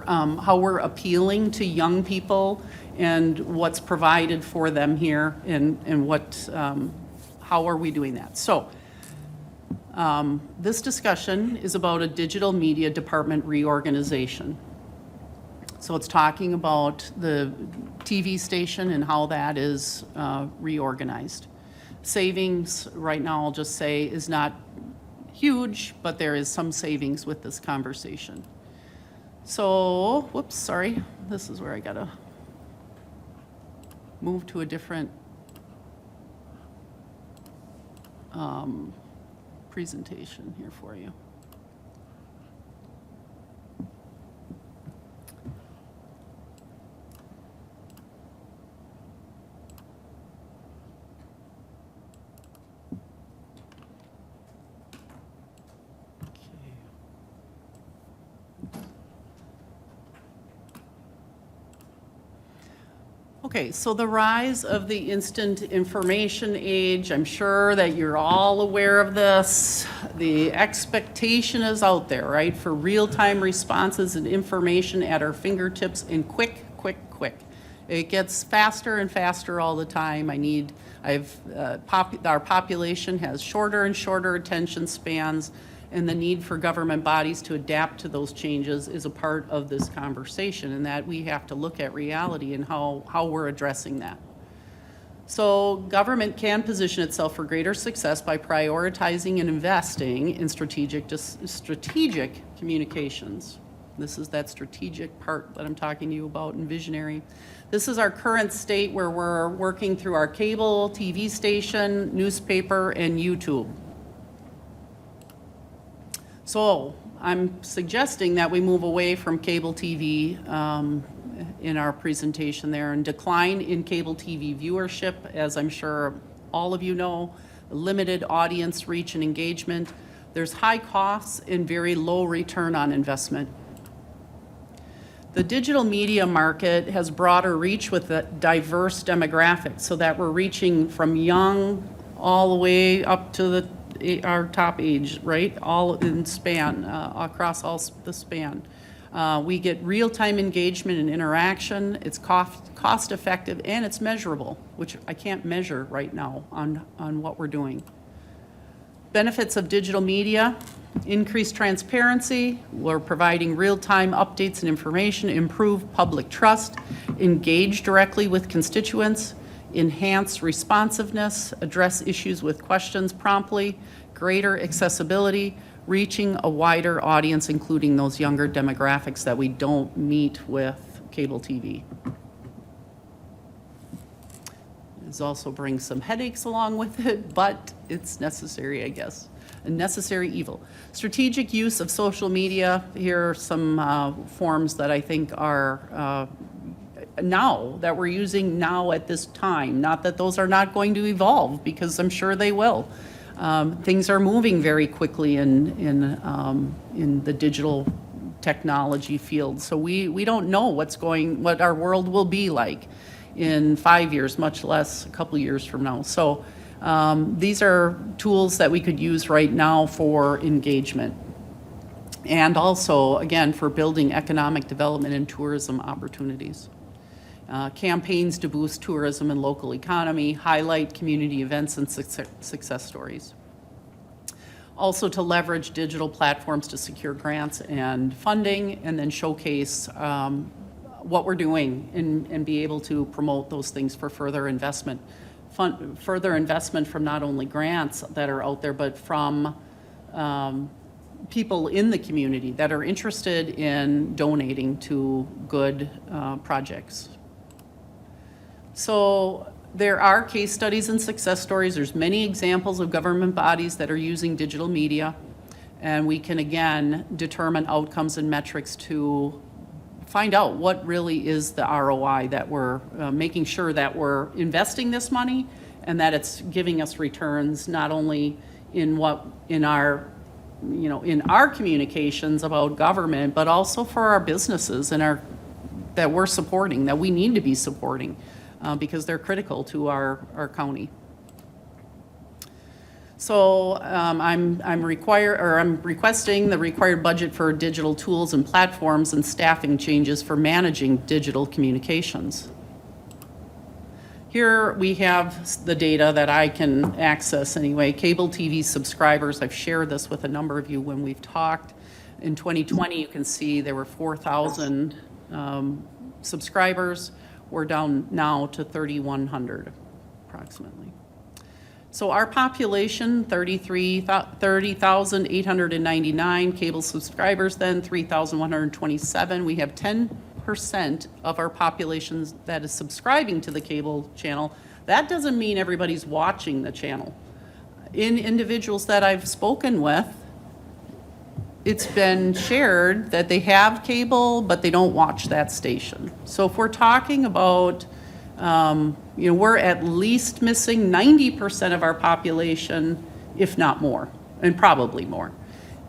appealing to young people, and what's provided for them here, and what, how are we doing that? So this discussion is about a digital media department reorganization. So it's talking about the TV station and how that is reorganized. Savings, right now, I'll just say, is not huge, but there is some savings with this conversation. So, whoops, sorry, this is where I gotta move to a different presentation here for you. Okay, so the rise of the instant information age, I'm sure that you're all aware of this. The expectation is out there, right, for real-time responses and information at our fingertips, and quick. It gets faster and faster all the time. Our population has shorter and shorter attention spans, and the need for government bodies to adapt to those changes is a part of this conversation, and that we have to look at reality and how we're addressing that. So government can position itself for greater success by prioritizing and investing in strategic communications. This is that strategic part that I'm talking to you about, and visionary. This is our current state, where we're working through our cable TV station, newspaper, and YouTube. So I'm suggesting that we move away from cable TV in our presentation there, and decline in cable TV viewership, as I'm sure all of you know, limited audience reach and engagement. There's high costs and very low return on investment. The digital media market has broader reach with a diverse demographic, so that we're reaching from young all the way up to our top age, right? All in span, across all the span. We get real-time engagement and interaction. It's cost-effective, and it's measurable, which I can't measure right now on what we're doing. Benefits of digital media: increased transparency. We're providing real-time updates and information, improve public trust, engage directly with constituents, enhance responsiveness, address issues with questions promptly, greater accessibility, reaching a wider audience, including those younger demographics that we don't meet with cable TV. This also brings some headaches along with it, but it's necessary, I guess. A necessary evil. Strategic use of social media. Here are some forms that I think are now, that we're using now at this time. Not that those are not going to evolve, because I'm sure they will. Things are moving very quickly in the digital technology field. So we don't know what our world will be like in 5 years, much less a couple years from now. So these are tools that we could use right now for engagement. And also, again, for building economic development and tourism opportunities. Campaigns to boost tourism and local economy, highlight community events and success stories. Also to leverage digital platforms to secure grants and funding, and then showcase what we're doing and be able to promote those things for further investment. Further investment from not only grants that are out there, but from people in the community that are interested in donating to good projects. So there are case studies and success stories. There's many examples of government bodies that are using digital media, and we can again determine outcomes and metrics to find out what really is the ROI, that we're making sure that we're investing this money and that it's giving us returns, not only in our communications about government, but also for our businesses and that we're supporting, that we need to be supporting, because they're critical to our county. So I'm requesting the required budget for digital tools and platforms and staffing changes for managing digital communications. Here we have the data that I can access anyway. Cable TV subscribers, I've shared this with a number of you when we've talked. In 2020, you can see there were 4,000 subscribers. We're down now to 3,100 approximately. So our population, 30,899 cable subscribers, then 3,127. We have 10% of our population that is subscribing to the cable channel. That doesn't mean everybody's watching the channel. In individuals that I've spoken with, it's been shared that they have cable, but they don't watch that station. So if we're talking about, we're at least missing 90% of our population, if not more, and probably more.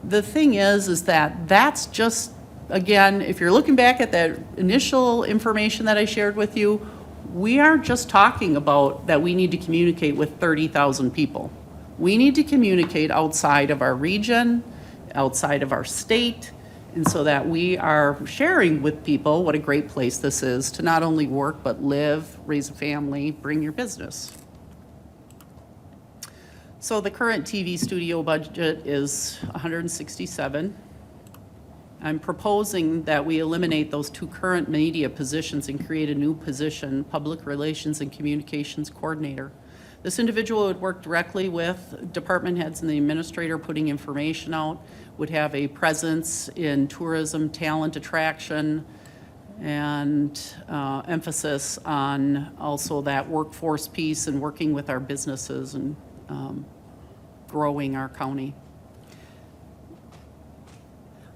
The thing is that that's just, again, if you're looking back at that initial information that I shared with you, we aren't just talking about that we need to communicate with 30,000 people. We need to communicate outside of our region, outside of our state, and so that we are sharing with people what a great place this is to not only work, but live, raise a family, bring your business. So the current TV studio budget is $167. I'm proposing that we eliminate those two current media positions and create a new position, Public Relations and Communications Coordinator. This individual would work directly with department heads and the administrator putting information out, would have a presence in tourism, talent attraction, and emphasis on also that workforce piece and working with our businesses and growing our county.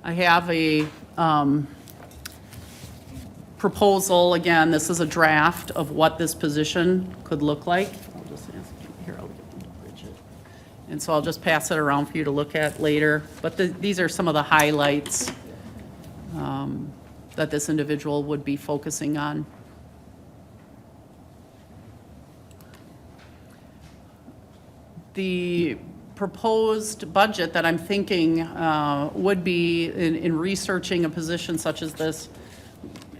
I have a proposal. Again, this is a draft of what this position could look like. I'll just ask you here, I'll get Bridget. And so I'll just pass it around for you to look at later. But these are some of the highlights that this individual would be focusing on. The proposed budget that I'm thinking would be, in researching a position such as this,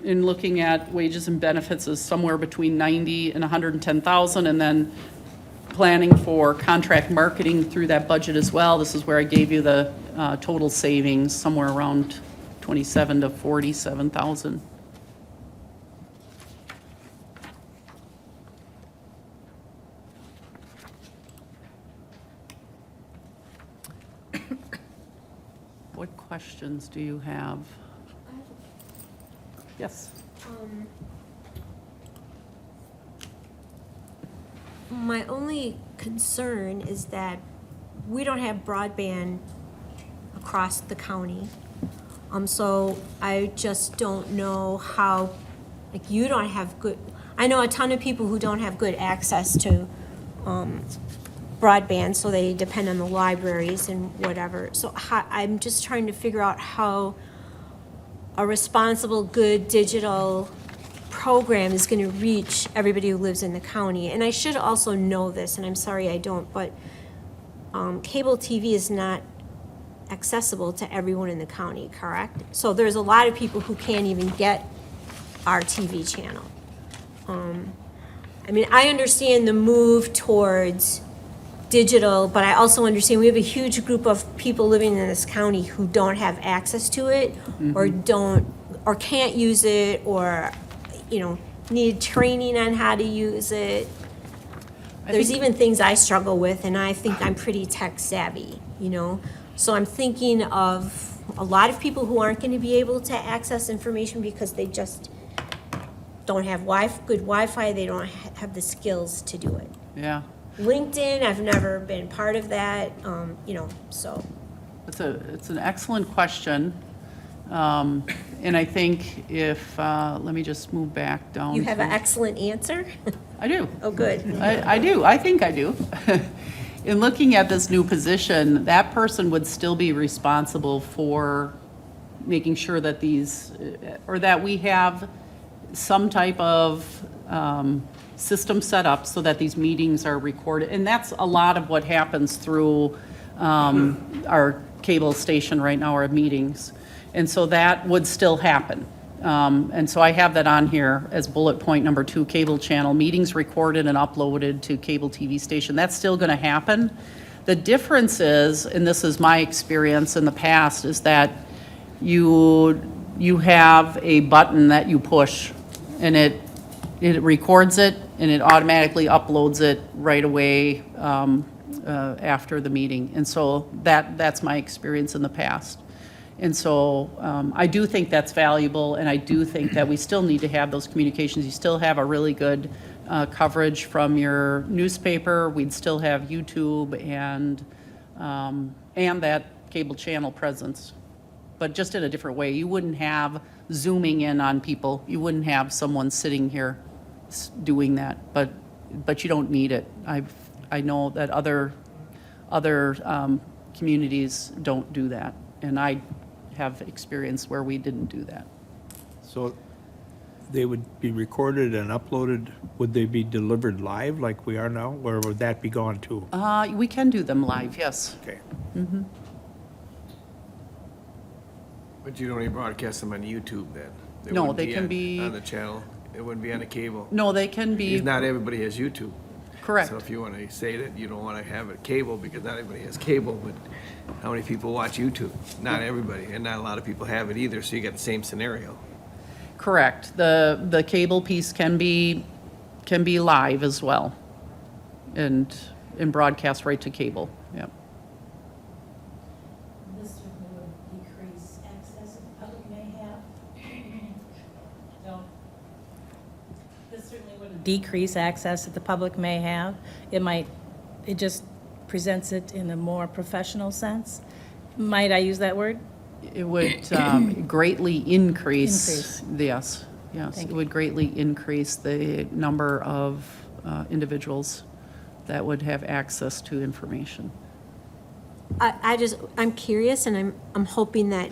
in looking at wages and benefits, is somewhere between 90 and 110,000, and then planning for contract marketing through that budget as well. This is where I gave you the total savings, somewhere around 27 to 47,000. What questions do you have? Yes. My only concern is that we don't have broadband across the county. So I just don't know how, like, you don't have good, I know a ton of people who don't have good access to broadband, so they depend on the libraries and whatever. So I'm just trying to figure out how a responsible, good digital program is going to reach everybody who lives in the county. And I should also know this, and I'm sorry I don't, but cable TV is not accessible to everyone in the county, correct? So there's a lot of people who can't even get our TV channel. I mean, I understand the move towards digital, but I also understand we have a huge group of people living in this county who don't have access to it, or can't use it, or, you know, need training on how to use it. There's even things I struggle with, and I think I'm pretty tech savvy, you know? So I'm thinking of a lot of people who aren't gonna be able to access information because they just don't have good Wi-Fi, they don't have the skills to do it. Yeah. LinkedIn, I've never been part of that, you know, so. It's an excellent question. And I think if, let me just move back down. You have an excellent answer? I do. Oh, good. I do. I think I do. In looking at this new position, that person would still be responsible for making sure that these, or that we have some type of system set up so that these meetings are recorded. And that's a lot of what happens through our cable station right now, our meetings. And so that would still happen. And so I have that on here as bullet point number 2, cable channel, meetings recorded and uploaded to cable TV station. That's still going to happen. The difference is, and this is my experience in the past, is that you have a button that you push, and it records it, and it automatically uploads it right away after the meeting. And so that's my experience in the past. And so I do think that's valuable, and I do think that we still need to have those communications. You still have a really good coverage from your newspaper. We'd still have YouTube and that cable channel presence, but just in a different way. You wouldn't have zooming in on people. You wouldn't have someone sitting here doing that, but you don't need it. I know that other communities don't do that, and I have experience where we didn't do that. So they would be recorded and uploaded, would they be delivered live like we are now, or would that be gone too? We can do them live, yes. Okay. But you don't even broadcast them on YouTube then? No, wouldn't they can be- on the channel, it wouldn't be on the cable? No, they can be, Because not everybody has YouTube. correct. So if you want to say that you don't want to have it cable, because not everybody has cable, but how many people watch YouTube? Not everybody, and not a lot of people have it either, so you got the same scenario. Correct. The cable piece can be live as well, and broadcast right to cable, yep. This certainly would decrease access that the public may have. No. This certainly would decrease access that the public may have. It just presents it in a more professional sense. Might I use that word? It would greatly increase. Increase. Yes, Thank it you. would greatly increase the number of individuals that would have access to information. I'm curious, and I'm hoping that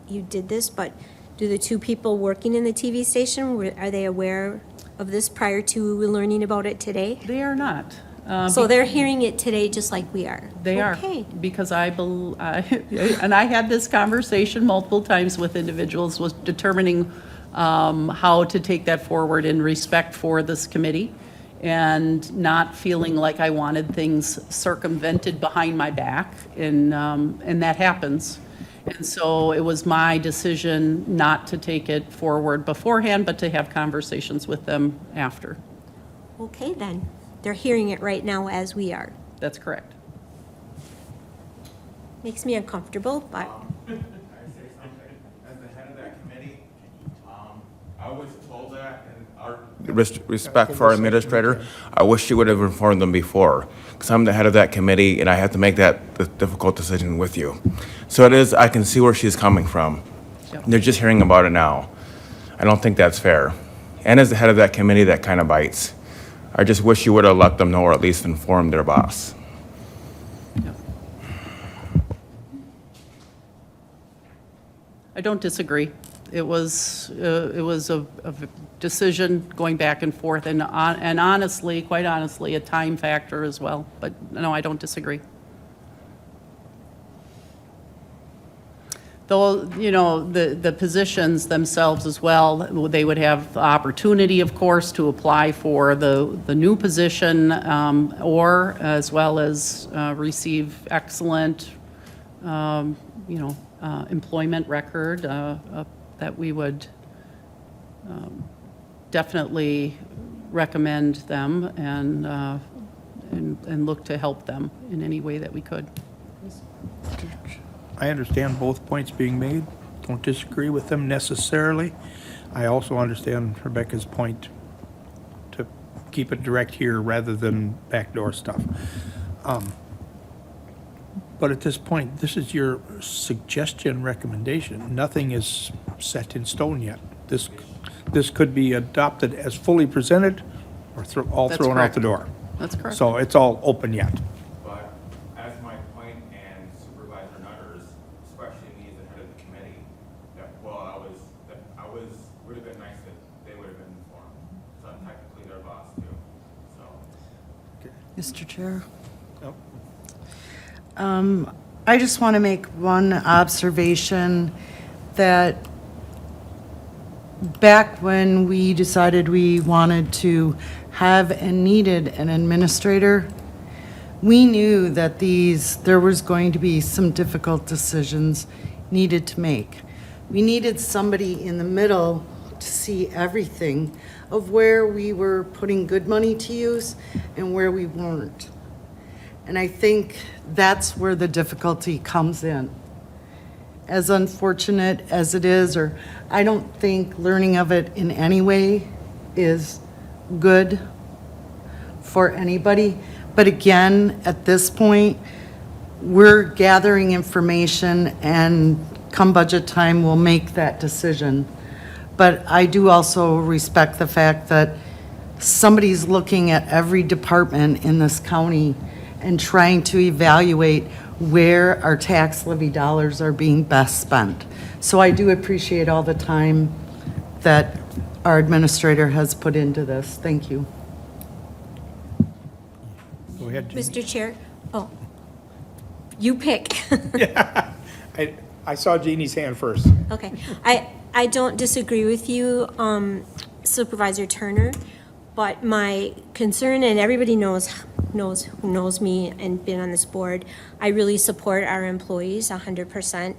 you did this, but do the 2 people working in the TV station, are they aware of this prior to learning about it today? They are not. So they're hearing it today just like we are? They are, Okay. because and I had this conversation multiple times with individuals, was determining how to take that forward in respect for this committee, and not feeling like I wanted things circumvented behind my back, and that happens. And so it was my decision not to take it forward beforehand, but to have conversations with them after. Okay, then. They're hearing it right now as we are. That's correct. Makes me uncomfortable, but Can I say something? As the head of that committee, I was told that, and our respect for our administrator, I wish she would have informed them before, because I'm the head of that committee, and I have to make that difficult decision with you. So it is, I can see where she's coming from. Yep. They're just hearing about it now. I don't think that's fair. And as the head of that committee, that kind of bites. I just wish you would have let them know, or at least informed their boss. I don't disagree. It was a decision going back and forth, and honestly, quite honestly, a time factor as well. But no, I don't disagree. Though, the positions themselves as well, they would have the opportunity, of course, to apply for the new position, or as well as receive excellent, employment record that we would definitely recommend them and look to help them in any way that we could. I understand both points being made. Don't disagree with them necessarily. I also understand Rebecca's point to keep it direct here rather than backdoor stuff. But at this point, this is your suggestion, recommendation. Nothing is set in stone yet. This could be adopted as fully presented or all That's thrown out correct. the door. That's correct. So it's all open yet. But as my point and Supervisor Nutter's, especially me as the head of the committee, would have been nice that they would have been informed. So I'm technically their boss too, so. Mr. Chair? Nope. I just want to make one observation that back when we decided we wanted to have and needed an administrator, we knew that there was going to be some difficult decisions needed to make. We needed somebody in the middle to see everything of where we were putting good money to use and where we weren't. And I think that's where the difficulty comes in. As unfortunate as it is, or I don't think learning of it in any way is good for anybody. But again, at this point, we're gathering information, and come budget time, we'll make that decision. But I do also respect the fact that somebody's looking at every department in this county and trying to evaluate where our tax levy dollars are being best spent. So I do appreciate all the time that our administrator has put into this. Thank you. Go ahead, Jeannie. Mr. Chair, you pick. I saw Jeannie's hand first. Okay. I don't disagree with you, Supervisor Turner, but my concern, and everybody knows who knows me and been on this board, I really support our employees 100%.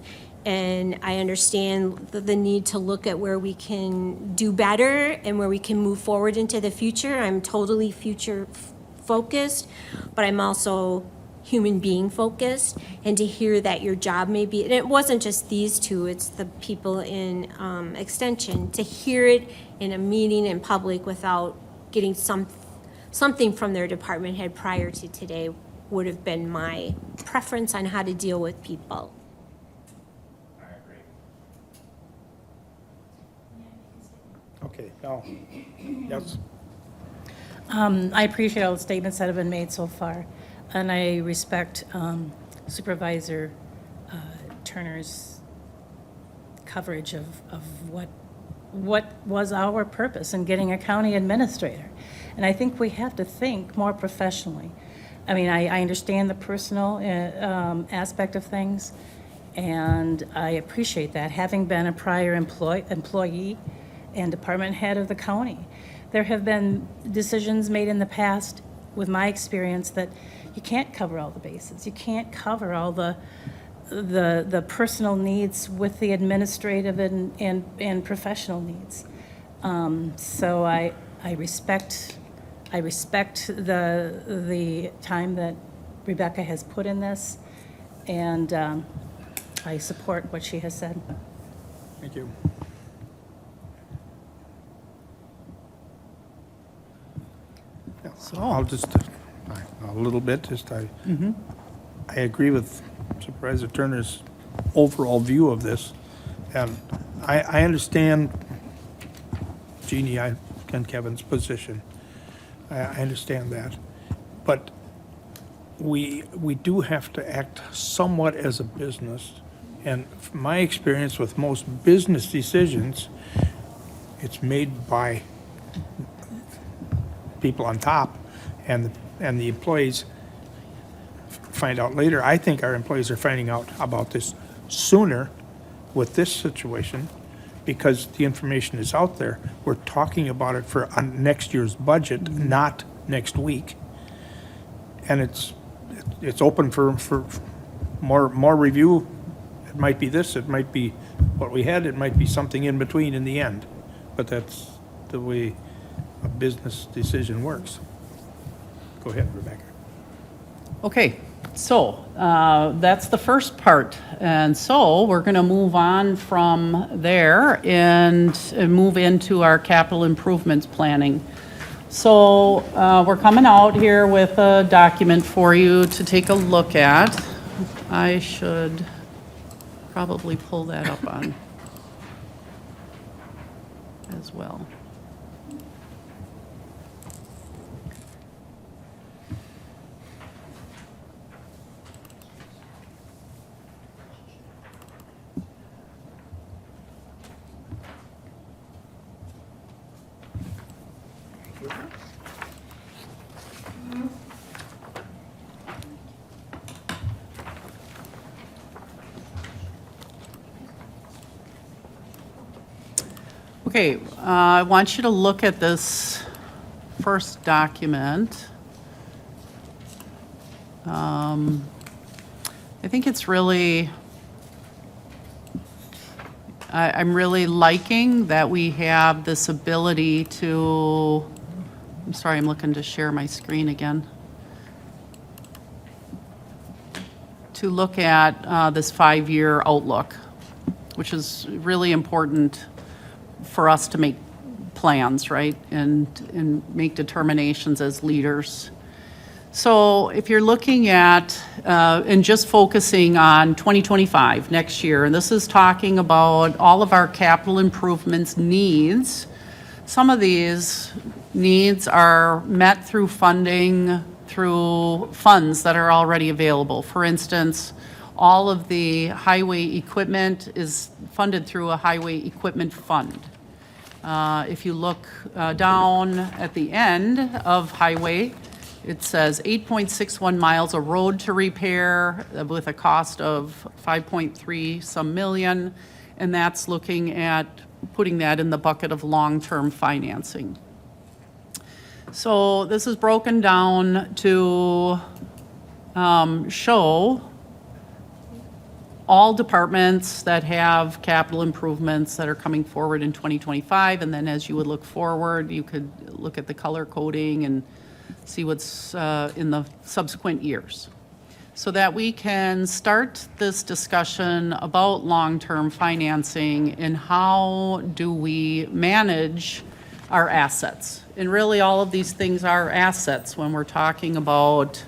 And I understand the need to look at where we can do better and where we can move forward into the future. I'm totally future focused, but I'm also human being focused. And to hear that your job may be, and it wasn't just these two, it's the people in Extension, to hear it in a meeting in public without getting something from their department head prior to today would have been my preference on how to deal with people. I agree. Okay, now, yes. I appreciate all the statements that have been made so far, and I respect Supervisor Turner's coverage of what was our purpose in getting a county administrator. And I think we have to think more professionally. I mean, I understand the personal aspect of things, and I appreciate that, having been a prior employee and department head of the county. There have been decisions made in the past, with my experience, that you can't cover all the bases. You can't cover all the personal needs with the administrative and professional needs. So I respect the time that Rebecca has put in this, and I support what she has said. Thank you. Yeah, so I'll just, a little bit, I agree with Supervisor Turner's overall view of this. And I understand, Jeannie, and Kevin's position. I understand that. But we do have to act somewhat as a business. And from my experience with most business decisions, it's made by people on top, and the employees find out later. I think our employees are finding out about this sooner with this situation because the information is out there. We're talking about it for next year's budget, not next week. And it's open for more review. It might be this, it might be what we had, it might be something in between in the end. But that's the way a business decision works. Go ahead, Rebecca. Okay, so that's the first part. And so we're going to move on from there and move into our capital improvements planning. So we're coming out here with a document for you to take a look at. I should probably pull that up on as well. Okay, I want you to look at this first document. I think it's really, I'm really liking that we have this ability to, I'm sorry, I'm looking to share my screen again. To look at this 5-year outlook, which is really important for us to make plans, right, and make determinations as leaders. So if you're looking at, and just focusing on 2025, next year, and this is talking about all of our capital improvements needs, some of these needs are met through funding, through funds that are already available. For instance, all of the highway equipment is funded through a highway equipment fund. If you look down at the end of highway, it says 8.61 miles of road to repair with a cost of 5.3 some million, and that's looking at putting that in the bucket of long-term financing. So this is broken down to show all departments that have capital improvements that are coming forward in 2025, and then as you would look forward, you could look at the color coding and see what's in the subsequent years, so that we can start this discussion about long-term financing and how do we manage our assets. And really, all of these things are assets when we're talking about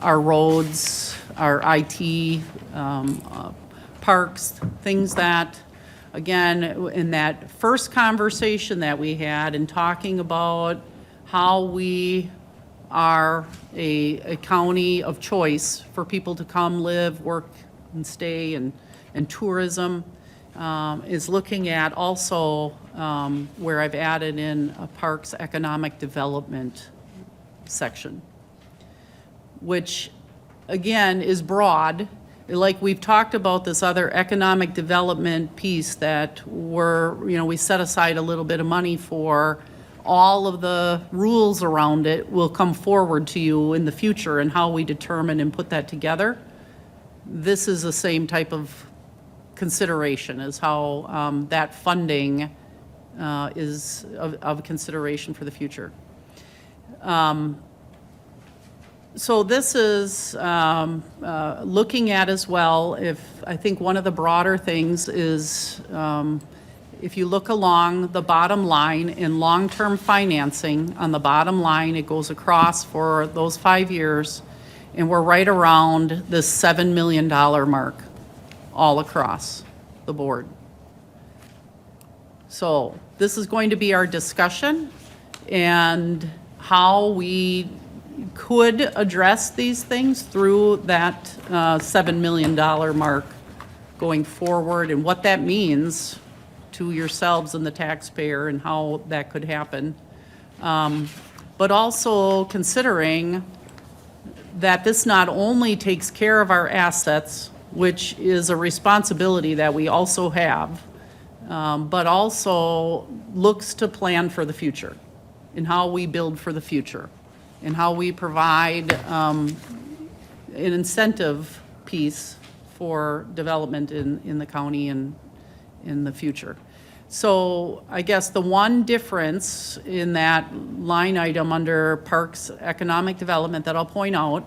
our roads, our IT, parks, things that, again, in that first conversation that we had and talking about how we are a county of choice for people to come live, work, and stay, and tourism, is looking at also where I've added in a Parks Economic Development section, which, again, is broad. Like we've talked about this other economic development piece that we set aside a little bit of money for. All of the rules around it will come forward to you in the future and how we determine and put that together. This is the same type of consideration as how that funding is of consideration for the future. So this is looking at as well, I think one of the broader things is if you look along the bottom line in long-term financing, on the bottom line, it goes across for those 5 years, and we're right around this $7 million mark all across the board. So this is going to be our discussion and how we could address these things through that $7 million mark going forward, and what that means to yourselves and the taxpayer and how that could happen. But also considering that this not only takes care of our assets, which is a responsibility that we also have, but also looks to plan for the future and how we build for the future and how we provide an incentive piece for development in the county and in the future. So I guess the one difference in that line item under Parks Economic Development that I'll point out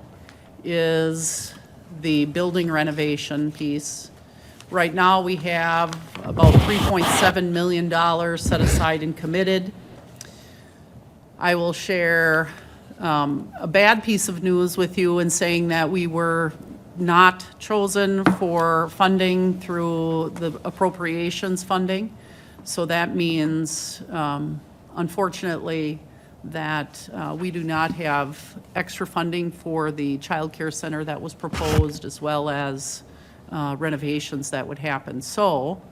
is the building renovation piece. Right now, we have about $3.7 million set aside and committed. I will share a bad piece of news with you in saying that we were not chosen for funding through the appropriations funding. So that means, unfortunately, that we do not have extra funding for the child care center that was proposed, as well as renovations that would happen. So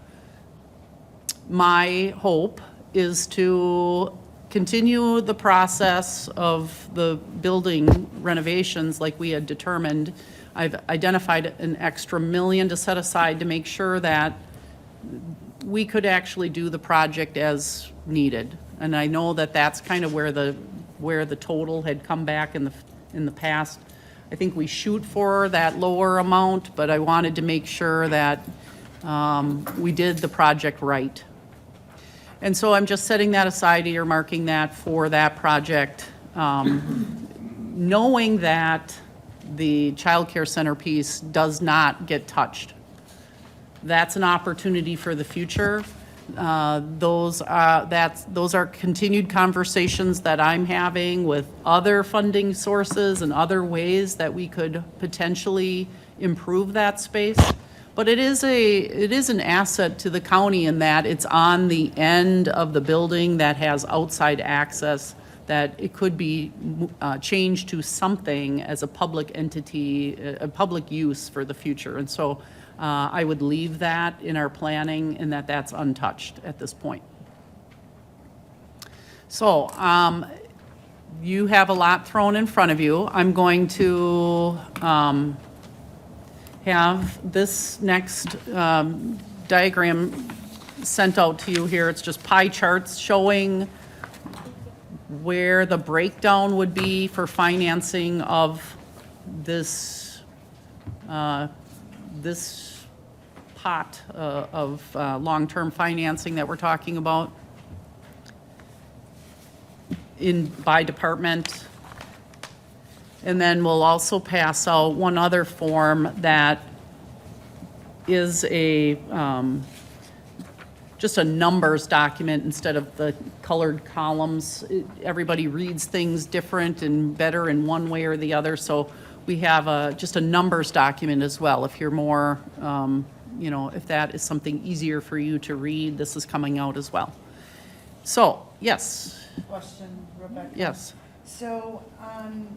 my hope is to continue the process of the building renovations like we had determined. I've identified an extra $1 million to set aside to make sure that we could actually do the project as needed. And I know that that's kind of where the total had come back in the past. I think we shoot for that lower amount, but I wanted to make sure that we did the project right. And so I'm just setting that aside, earmarking that for that project, knowing that the child care center piece does not get touched. That's an opportunity for the future. Those are continued conversations that I'm having with other funding sources and other ways that we could potentially improve that space. But it is an asset to the county in that it's on the end of the building that has outside access, that it could be changed to something as a public entity, a public use for the future. And so I would leave that in our planning and that's untouched at this point. So you have a lot thrown in front of you. I'm going to have this next diagram sent out to you here. It's just pie charts showing where the breakdown would be for financing of this this pot of long-term financing that we're talking about by department. And then we'll also pass out one other form that is just a numbers document instead of the colored columns. Everybody reads things different and better in one way or the other. So we have just a numbers document as well. If you're more, if that is something easier for you to read, this is coming out as well. So, yes. Question, Rebecca? Yes. So on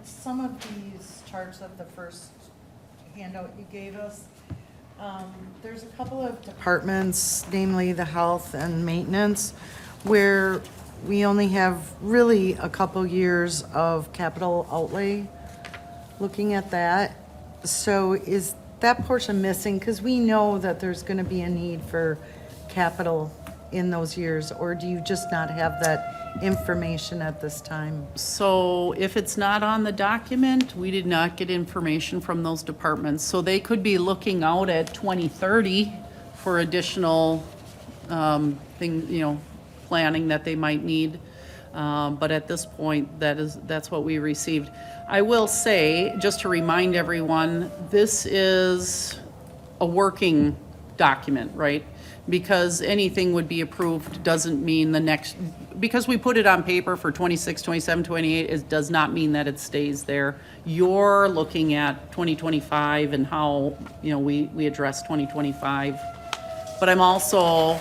some of these charts of the first handout you gave us, There's a couple of departments, namely the health and maintenance, where we only have really a couple years of capital outlay. Looking at that, so is that portion missing? Because we know that there's going to be a need for capital in those years, or do you just not have that information at this time? So if it's not on the document, we did not get information from those departments. So they could be looking out at 2030 for additional planning that they might need. But at this point, that's what we received. I will say, just to remind everyone, this is a working document, right? Because anything would be approved doesn't mean because we put it on paper for 26, 27, 28, it does not mean that it stays there. You're looking at 2025 and how, we address 2025. But I'm also,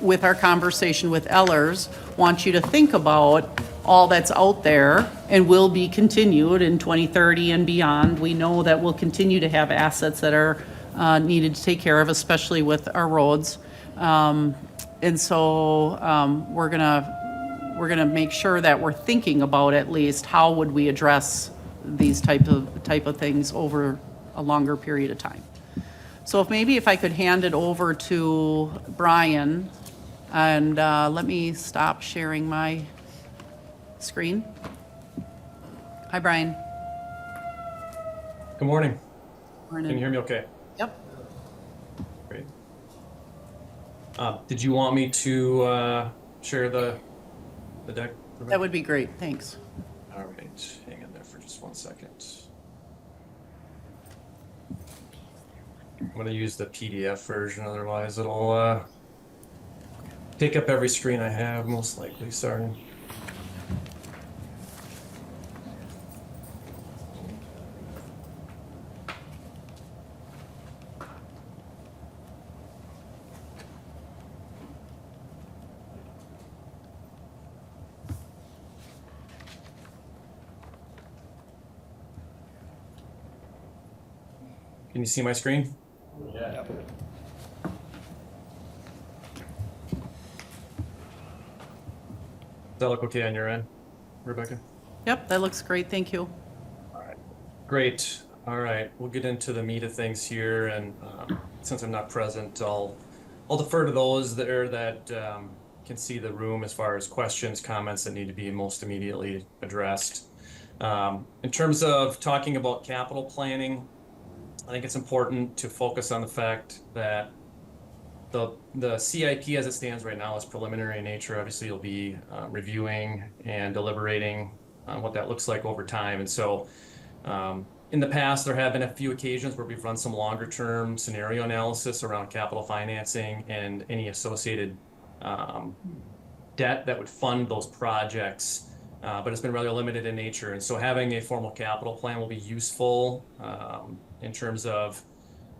with our conversation with Ellers, want you to think about all that's out there and will be continued in 2030 and beyond. We know that we'll continue to have assets that are needed to take care of, especially with our roads. And so we're gonna make sure that we're thinking about at least how would we address these type of things over a longer period of time. So if I could hand it over to Brian, and let me stop sharing my screen. Hi, Brian. Good morning. Morning. Can you hear me okay? Yep. Great. Did you want me to share the deck? That would be great, thanks. All right, hang in there for just 1 second. I'm going to use the PDF version, otherwise it'll take up every screen I have, most likely. Sorry. Can you see my screen? Yeah. Does that look okay on your end, Rebecca? Yep, that looks great, thank you. All right, great. All right, we'll get into the meat of things here, and since I'm not present, I'll defer to those there that can see the room as far as questions, comments that need to be most immediately addressed. In terms of talking about capital planning, I think it's important to focus on the fact that the CIP as it stands right now is preliminary in nature. Obviously, you'll be reviewing and deliberating on what that looks like over time. And so in the past, there have been a few occasions where we've run some longer term scenario analysis around capital financing and any associated debt that would fund those projects. But it's been rather limited in nature. And so having a formal capital plan will be useful in terms of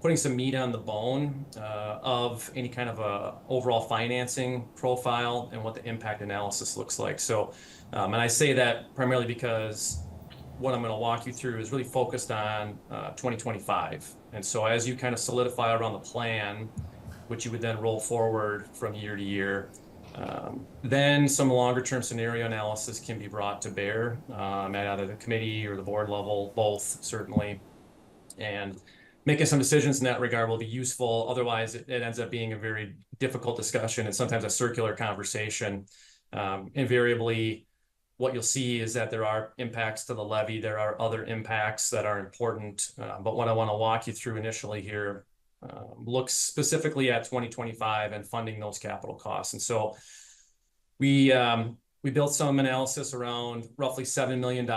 putting some meat on the bone of any kind of a overall financing profile and what the impact analysis looks like. So, and I say that primarily because what I'm going to walk you through is really focused on 2025. And so as you kind of solidify around the plan, which you would then roll forward from year to year, then some longer term scenario analysis can be brought to bear at either the committee or the board level, both certainly. And making some decisions in that regard will be useful. Otherwise, it ends up being a very difficult discussion and sometimes a circular conversation. Invariably, what you'll see is that there are impacts to the levy. There are other impacts that are important. But what I want to walk you through initially here looks specifically at 2025 and funding those capital costs. And so we built some analysis around roughly $7 million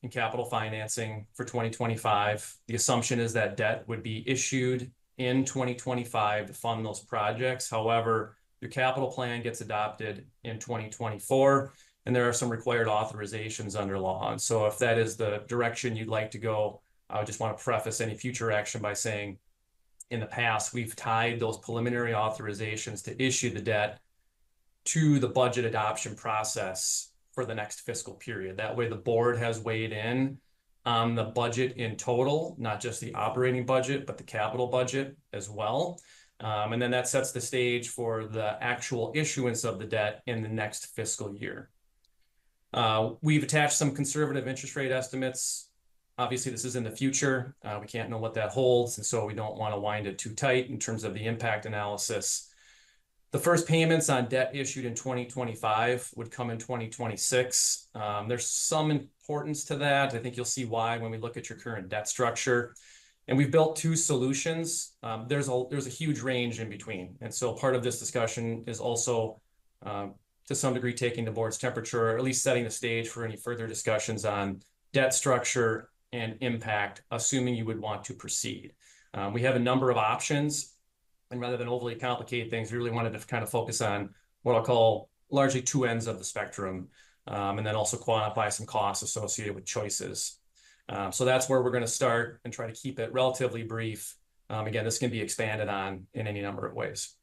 in capital financing for 2025. The assumption is that debt would be issued in 2025 to fund those projects. However, your capital plan gets adopted in 2024, and there are some required authorizations under law. And so if that is the direction you'd like to go, I would just want to preface any future action by saying, in the past, we've tied those preliminary authorizations to issue the debt to the budget adoption process for the next fiscal period. That way the board has weighed in on the budget in total, not just the operating budget, but the capital budget as well. And then that sets the stage for the actual issuance of the debt in the next fiscal year. We've attached some conservative interest rate estimates. Obviously, this is in the future. We can't know what that holds, and so we don't want to wind it too tight in terms of the impact analysis. The first payments on debt issued in 2025 would come in 2026. There's some importance to that. I think you'll see why when we look at your current debt structure. And we've built two solutions. There's a huge range in between. And so part of this discussion is also, to some degree, taking the board's temperature, or at least setting the stage for any further discussions on debt structure and impact, assuming you would want to proceed. We have a number of options. And rather than overly complicate things, we really wanted to kind of focus on what I'll call largely two ends of the spectrum, and then also quantify some costs associated with choices. So that's where we're going to start and try to keep it relatively brief. Again, this can be expanded on in any number of ways.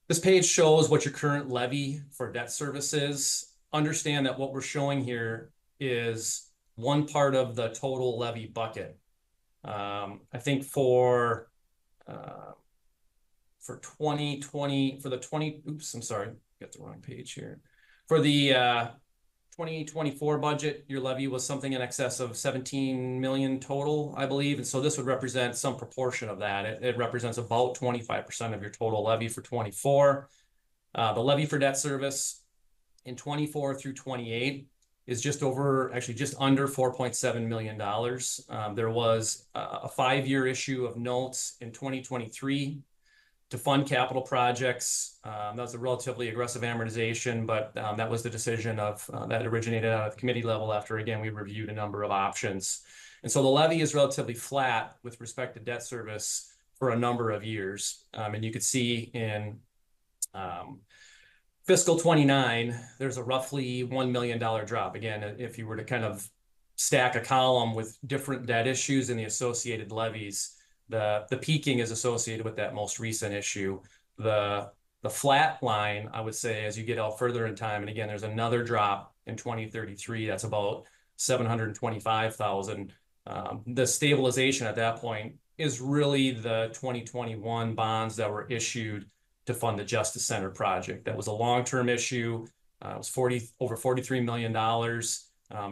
This page shows what your current levy for debt service is. Understand that what we're showing here is one part of the total levy bucket. I think for 2020, oops, I'm sorry, got the wrong page here. For the 2024 budget, your levy was something in excess of 17 million total, I believe. And so this would represent some proportion of that. It represents about 25% of your total levy for 24. The levy for debt service in 24 through 28 is just under $4.7 million. There was a 5-year issue of notes in 2023 to fund capital projects. That was a relatively aggressive amortization, but that was the decision that originated out of the committee level after, again, we reviewed a number of options. And so the levy is relatively flat with respect to debt service for a number of years. And you could see in fiscal 29, there's a roughly $1 million drop. Again, if you were to kind of stack a column with different debt issues and the associated levies, the peaking is associated with that most recent issue. The flat line, I would say, as you get out further in time, and again, there's another drop in 2033, that's about $725,000. The stabilization at that point is really the 2021 bonds that were issued to fund the Justice Center project. That was a long-term issue. It was over $43 million.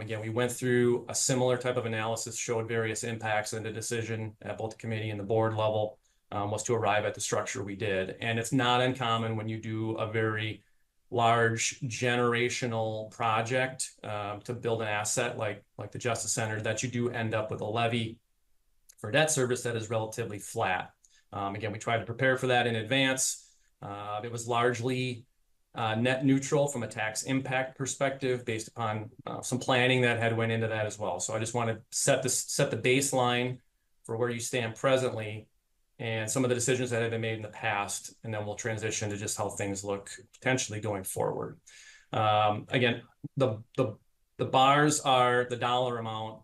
Again, we went through a similar type of analysis, showed various impacts, and the decision at both the committee and the board level was to arrive at the structure we did. And it's not uncommon when you do a very large generational project to build an asset like the Justice Center, that you do end up with a levy for debt service that is relatively flat. Again, we tried to prepare for that in advance. It was largely net neutral from a tax impact perspective based upon some planning that had went into that as well. So I just want to set the baseline for where you stand presently and some of the decisions that have been made in the past, and then we'll transition to just how things look potentially going forward. Again, the bars are the dollar amount.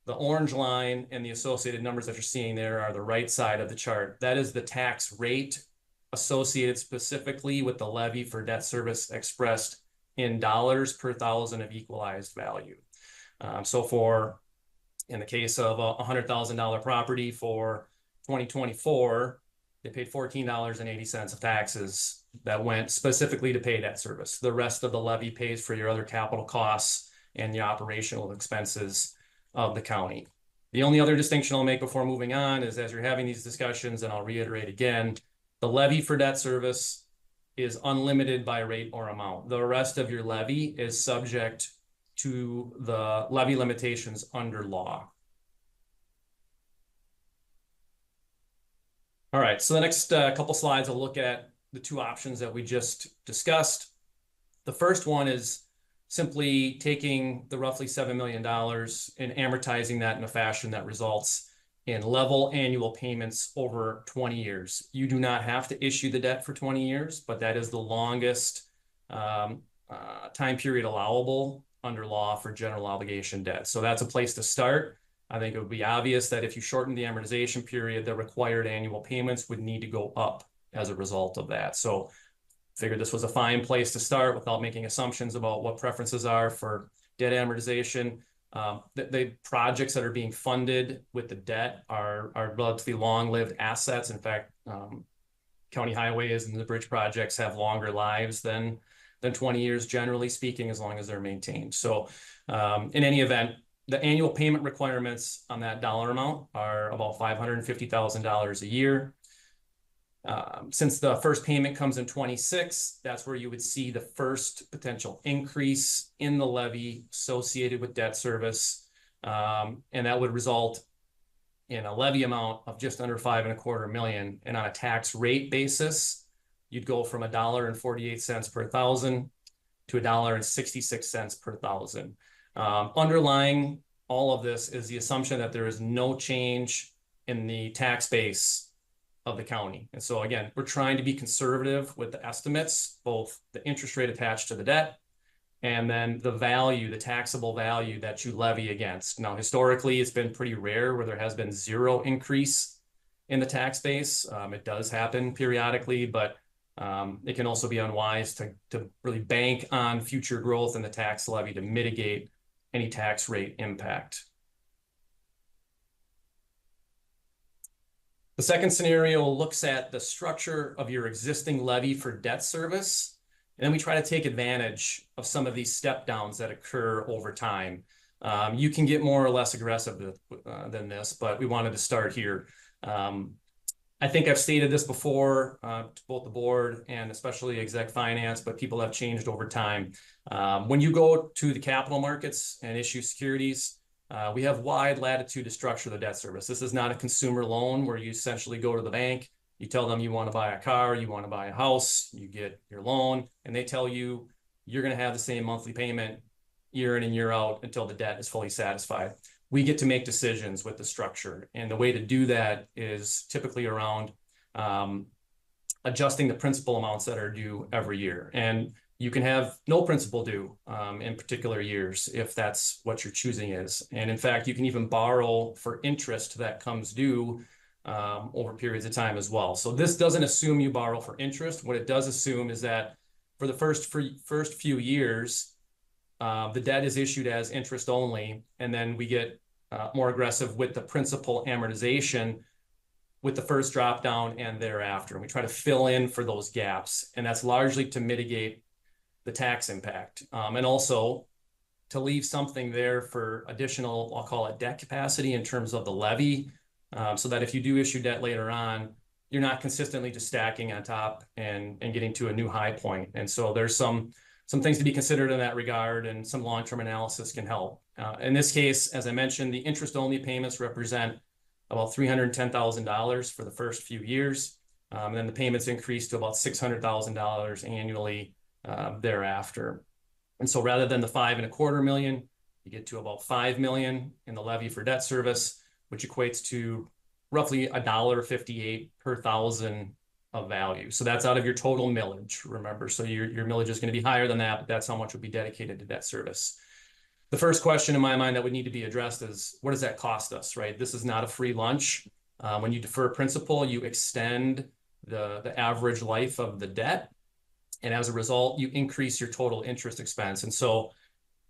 The orange line and the associated numbers that you're seeing there are the right side of the chart. That is the tax rate associated specifically with the levy for debt service expressed in dollars per thousand of equalized value. So in the case of a $100,000 property for 2024, they paid $14.80 of taxes that went specifically to pay debt service. The rest of the levy pays for your other capital costs and the operational expenses of the county. The only other distinction I'll make before moving on is, as you're having these discussions, and I'll reiterate again, the levy for debt service is unlimited by rate or amount. The rest of your levy is subject to the levy limitations under law. All right, so the next couple slides will look at the two options that we just discussed. The first one is simply taking the roughly $7 million and amortizing that in a fashion that results in level annual payments over 20 years. You do not have to issue the debt for 20 years, but that is the longest time period allowable under law for general obligation debt. So that's a place to start. I think it would be obvious that if you shorten the amortization period, the required annual payments would need to go up as a result of that. So figured this was a fine place to start without making assumptions about what preferences are for debt amortization. The projects that are being funded with the debt are relatively long-lived assets. In fact, county highways and the bridge projects have longer lives than 20 years, generally speaking, as long as they're maintained. So in any event, the annual payment requirements on that dollar amount are about $550,000 a year. Since the first payment comes in 26, that's where you would see the first potential increase in the levy associated with debt service. And that would result in a levy amount of just under $5.25 million. And on a tax rate basis, you'd go from $1.48 per thousand to $1.66 per thousand. Underlying all of this is the assumption that there is no change in the tax base of the county. And so again, we're trying to be conservative with the estimates, both the interest rate attached to the debt and then the value, the taxable value that you levy against. Now, historically, it's been pretty rare where there has been zero increase in the tax base. It does happen periodically, but it can also be unwise to really bank on future growth in the tax levy to mitigate any tax rate impact. The second scenario looks at the structure of your existing levy for debt service. And then we try to take advantage of some of these step downs that occur over time. You can get more or less aggressive than this, but we wanted to start here. I think I've stated this before to both the board and especially exec finance, but people have changed over time. When you go to the capital markets and issue securities, we have wide latitude to structure the debt service. This is not a consumer loan where you essentially go to the bank, you tell them you want to buy a car, you want to buy a house, you get your loan, and they tell you you're going to have the same monthly payment year in and year out until the debt is fully satisfied. We get to make decisions with the structure. And the way to do that is typically around adjusting the principal amounts that are due every year. And you can have no principal due in particular years if that's what your choosing is. And in fact, you can even borrow for interest that comes due over periods of time as well. So this doesn't assume you borrow for interest. What it does assume is that for the first few years, the debt is issued as interest only, and then we get more aggressive with the principal amortization with the first drop down and thereafter. And we try to fill in for those gaps, and that's largely to mitigate the tax impact and also to leave something there for additional, I'll call it debt capacity in terms of the levy, so that if you do issue debt later on, you're not consistently just stacking on top and getting to a new high point. And so there's some things to be considered in that regard, and some long-term analysis can help. In this case, as I mentioned, the interest-only payments represent about $310,000 for the first few years. And then the payments increase to about $600,000 annually thereafter. And so rather than the $5.25 million, you get to about $5 million in the levy for debt service, which equates to roughly $1.58 per thousand of value. So that's out of your total millage, remember. So your millage is going to be higher than that, but that's how much would be dedicated to debt service. The first question in my mind that would need to be addressed is, what does that cost us, right? This is not a free lunch. When you defer principal, you extend the average life of the debt. And as a result, you increase your total interest expense. And so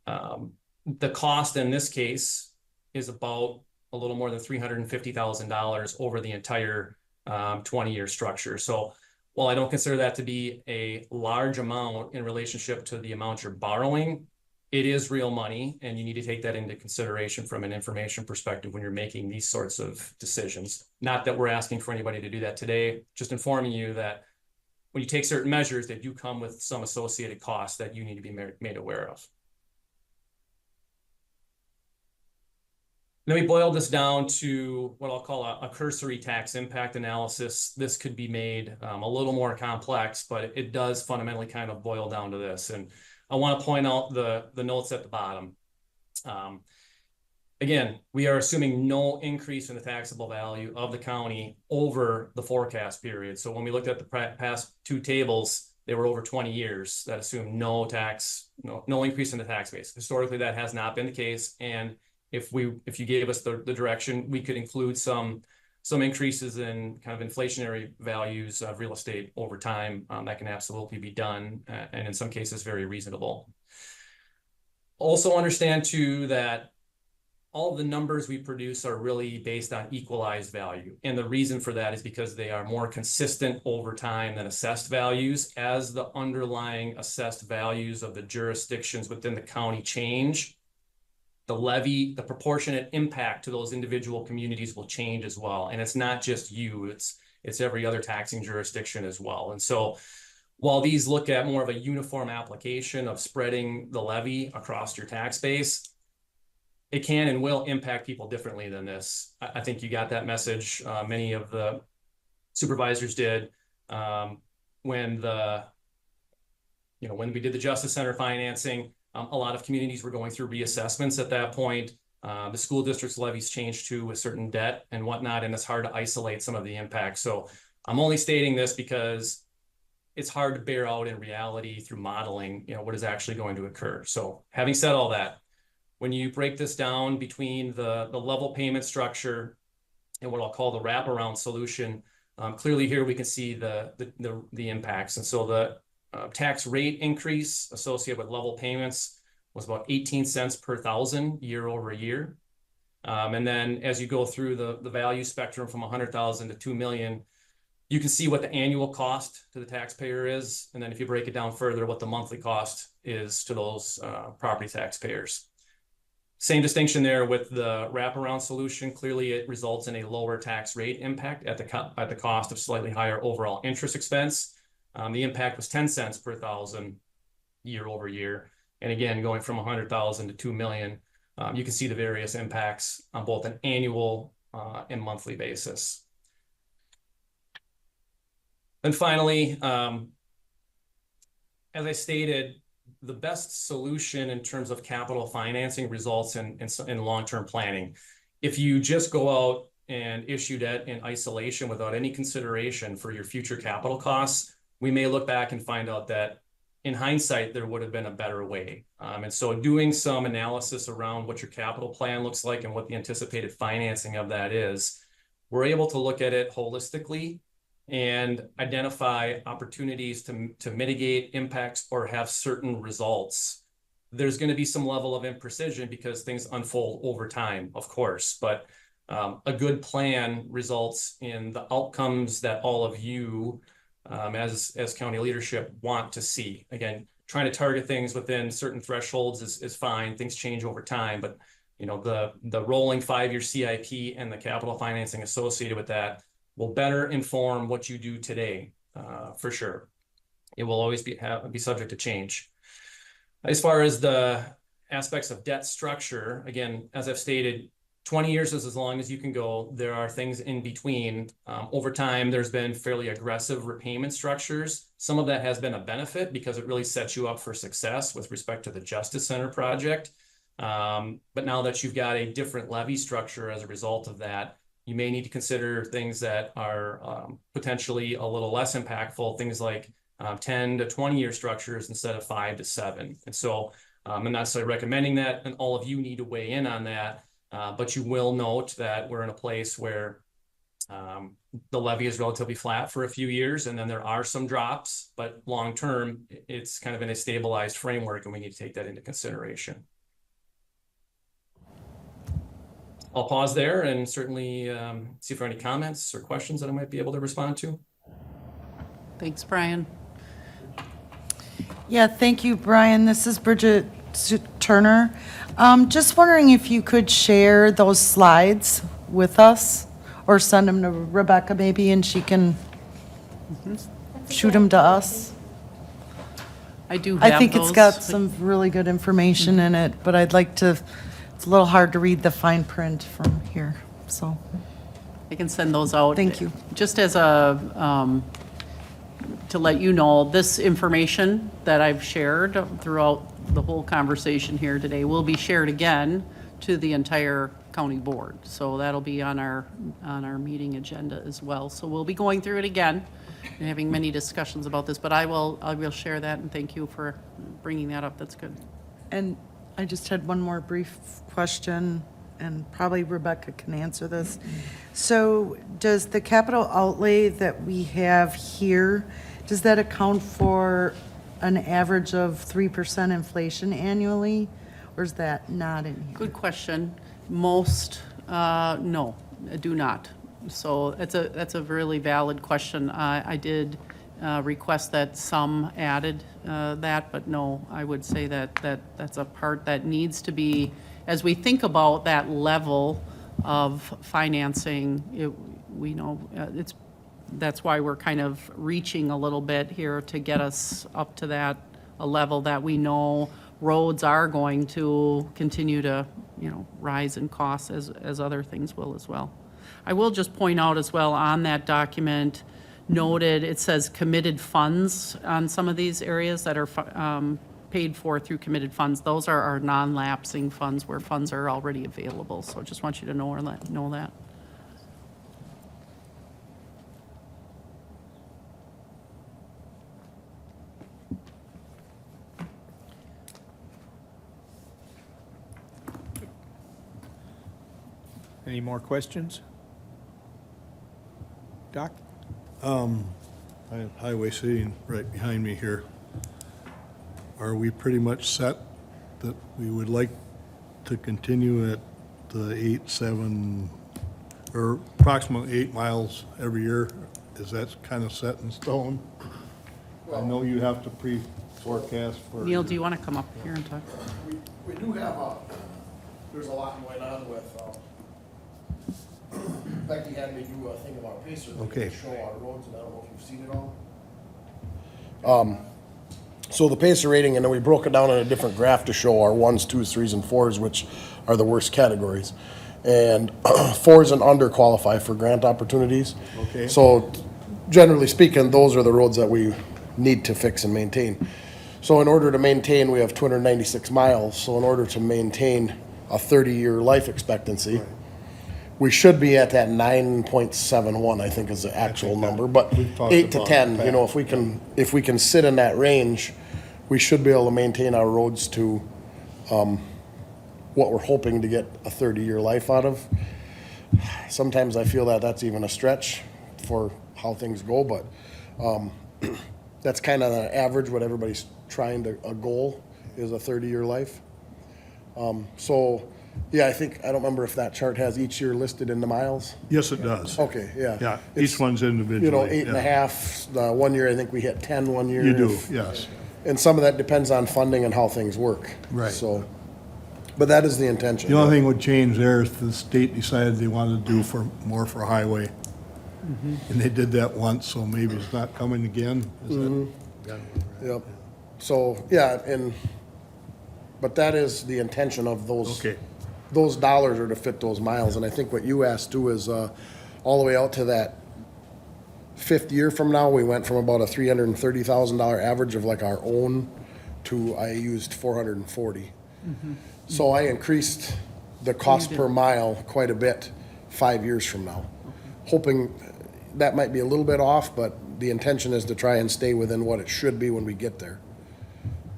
the cost in this case is about a little more than $350,000 over the entire 20-year structure. So while I don't consider that to be a large amount in relationship to the amount you're borrowing, it is real money, and you need to take that into consideration from an information perspective when you're making these sorts of decisions. Not that we're asking for anybody to do that today, just informing you that when you take certain measures, they do come with some associated costs that you need to be made aware of. Then we boil this down to what I'll call a cursory tax impact analysis. This could be made a little more complex, but it does fundamentally kind of boil down to this. And I want to point out the notes at the bottom. Again, we are assuming no increase in the taxable value of the county over the forecast period. So when we looked at the past two tables, they were over 20 years that assumed no increase in the tax base. Historically, that has not been the case. And if you gave us the direction, we could include some increases in kind of inflationary values of real estate over time. That can absolutely be done, and in some cases very reasonable. Also understand too that all of the numbers we produce are really based on equalized value. And the reason for that is because they are more consistent over time than assessed values. As the underlying assessed values of the jurisdictions within the county change, the levy, the proportionate impact to those individual communities will change as well. And it's not just you, it's every other taxing jurisdiction as well. And so while these look at more of a uniform application of spreading the levy across your tax base, it can and will impact people differently than this. I think you got that message. Many of the supervisors did when we did the Justice Center financing. A lot of communities were going through reassessments at that point. The school district's levies changed to a certain debt and whatnot, and it's hard to isolate some of the impacts. So I'm only stating this because it's hard to bear out in reality through modeling, what is actually going to occur. So having said all that, when you break this down between the level payment structure and what I'll call the wraparound solution, clearly here we can see the impacts. And so the tax rate increase associated with level payments was about 18 cents per thousand year over year. And then as you go through the value spectrum from 100,000 to 2 million, you can see what the annual cost to the taxpayer is. And then if you break it down further, what the monthly cost is to those property taxpayers. Same distinction there with the wraparound solution. Clearly, it results in a lower tax rate impact at the cost of slightly higher overall interest expense. The impact was 10 cents per thousand year over year. And again, going from 100,000 to 2 million, you can see the various impacts on both an annual and monthly basis. And finally, as I stated, the best solution in terms of capital financing results in long-term planning. If you just go out and issue debt in isolation without any consideration for your future capital costs, we may look back and find out that in hindsight, there would have been a better way. And so doing some analysis around what your capital plan looks like and what the anticipated financing of that is, we're able to look at it holistically and identify opportunities to mitigate impacts or have certain results. There's going to be some level of imprecision because things unfold over time, of course, but a good plan results in the outcomes that all of you as county leadership want to see. Again, trying to target things within certain thresholds is fine. Things change over time, but the rolling 5-year CIP and the capital financing associated with that will better inform what you do today, for sure. It will always be subject to change. As far as the aspects of debt structure, again, as I've stated, 20 years is as long as you can go. There are things in between. Over time, there's been fairly aggressive repayment structures. Some of that has been a benefit because it really sets you up for success with respect to the Justice Center project. But now that you've got a different levy structure as a result of that, you may need to consider things that are potentially a little less impactful, things like 10 to 20-year structures instead of 5 to 7. And so I'm not necessarily recommending that, and all of you need to weigh in on that. But you will note that we're in a place where the levy is relatively flat for a few years, and then there are some drops, but long-term, it's kind of in a stabilized framework, and we need to take that into consideration. I'll pause there and certainly see if there are any comments or questions that I might be able to respond to. Thanks, Brian. Yeah, thank you, Brian. This is Bridget Turner. Just wondering if you could share those slides with us or send them to Rebecca maybe and she can shoot them to us. I do have I think it's got those. some really good information in it, but I'd like to, it's a little hard to read the fine print from here, so. I can send those out. Thank you. Just as to let you know, this information that I've shared throughout the whole conversation here today will be shared again to the entire county board. So that'll be on our meeting agenda as well. So we'll be going through it again and having many discussions about this, but I will share that, and thank you for bringing that up. That's good. And I just had one more brief question, and probably Rebecca can answer this. So does the capital outlay that we have here, does that account for an average of 3% inflation annually? Or is that not in here? Good question. Most, no, do not. So that's a really valid question. I did request that some added that, but no, I would say that's a part that needs to be, as we think about that level of financing, we know that's why we're kind of reaching a little bit here to get us up to that, a level that we know roads are going to continue to, rise in costs as other things will as well. I will just point out as well on that document, noted, it says committed funds on some of these areas that are paid for through committed funds. Those are our non-lapsing funds where funds are already available. So I just want you to know that. Any more questions? Doc? I have highway sitting right behind me here. Are we pretty much set that we would like to continue at the 8, 7, or approximately 8 miles every year? Is that kind of set in stone? I know you have to pre-forecast for. Neil, do you want to come up here and talk? We do have there's a lot going on with, Becky had me do a thing about Pacer. Okay. To show our roads, and I don't know if you've seen it all. So the Pacer rating, and then we broke it down in a different graph to show our 1s, 2s, 3s, and 4s, which are the worst categories. And 4s and under qualify for grant opportunities. Okay. So generally speaking, those are the roads that we need to fix and maintain. So in order to maintain, we have 296 miles. So in order to maintain a 30-year life expectancy, we should be at that 9.71, I think is the actual number, but we've talked 8 to about 10, that. if we can sit in that range, we should be able to maintain our roads to what we're hoping to get a 30-year life out of. Sometimes I feel that that's even a stretch for how things go, but that's kind of the average, what everybody's trying to, a goal is a 30-year life. So, yeah, I don't remember if that chart has each year listed in the miles. Yes, it does. Okay, yeah. Yeah, It's, each one's individually. 8.5, the 1 year, I think we hit 10 one year. You do, yes. And some of that depends on funding and how things work. Right. So, but that is the intention. The only thing would change there is the state decided they wanted to do more for highway. And they did that once, so maybe it's not coming again. Is that? Yep. So, yeah, but that is the intention of those. Okay. Those dollars are to fit those miles, and I think what you asked too is, all the way out to that 5th year from now, we went from about a $330,000 average of like our own to I used 440. So I increased the cost per mile quite a bit 5 years from now. Hoping that might be a little bit off, but the intention is to try and stay within what it should be when we get there.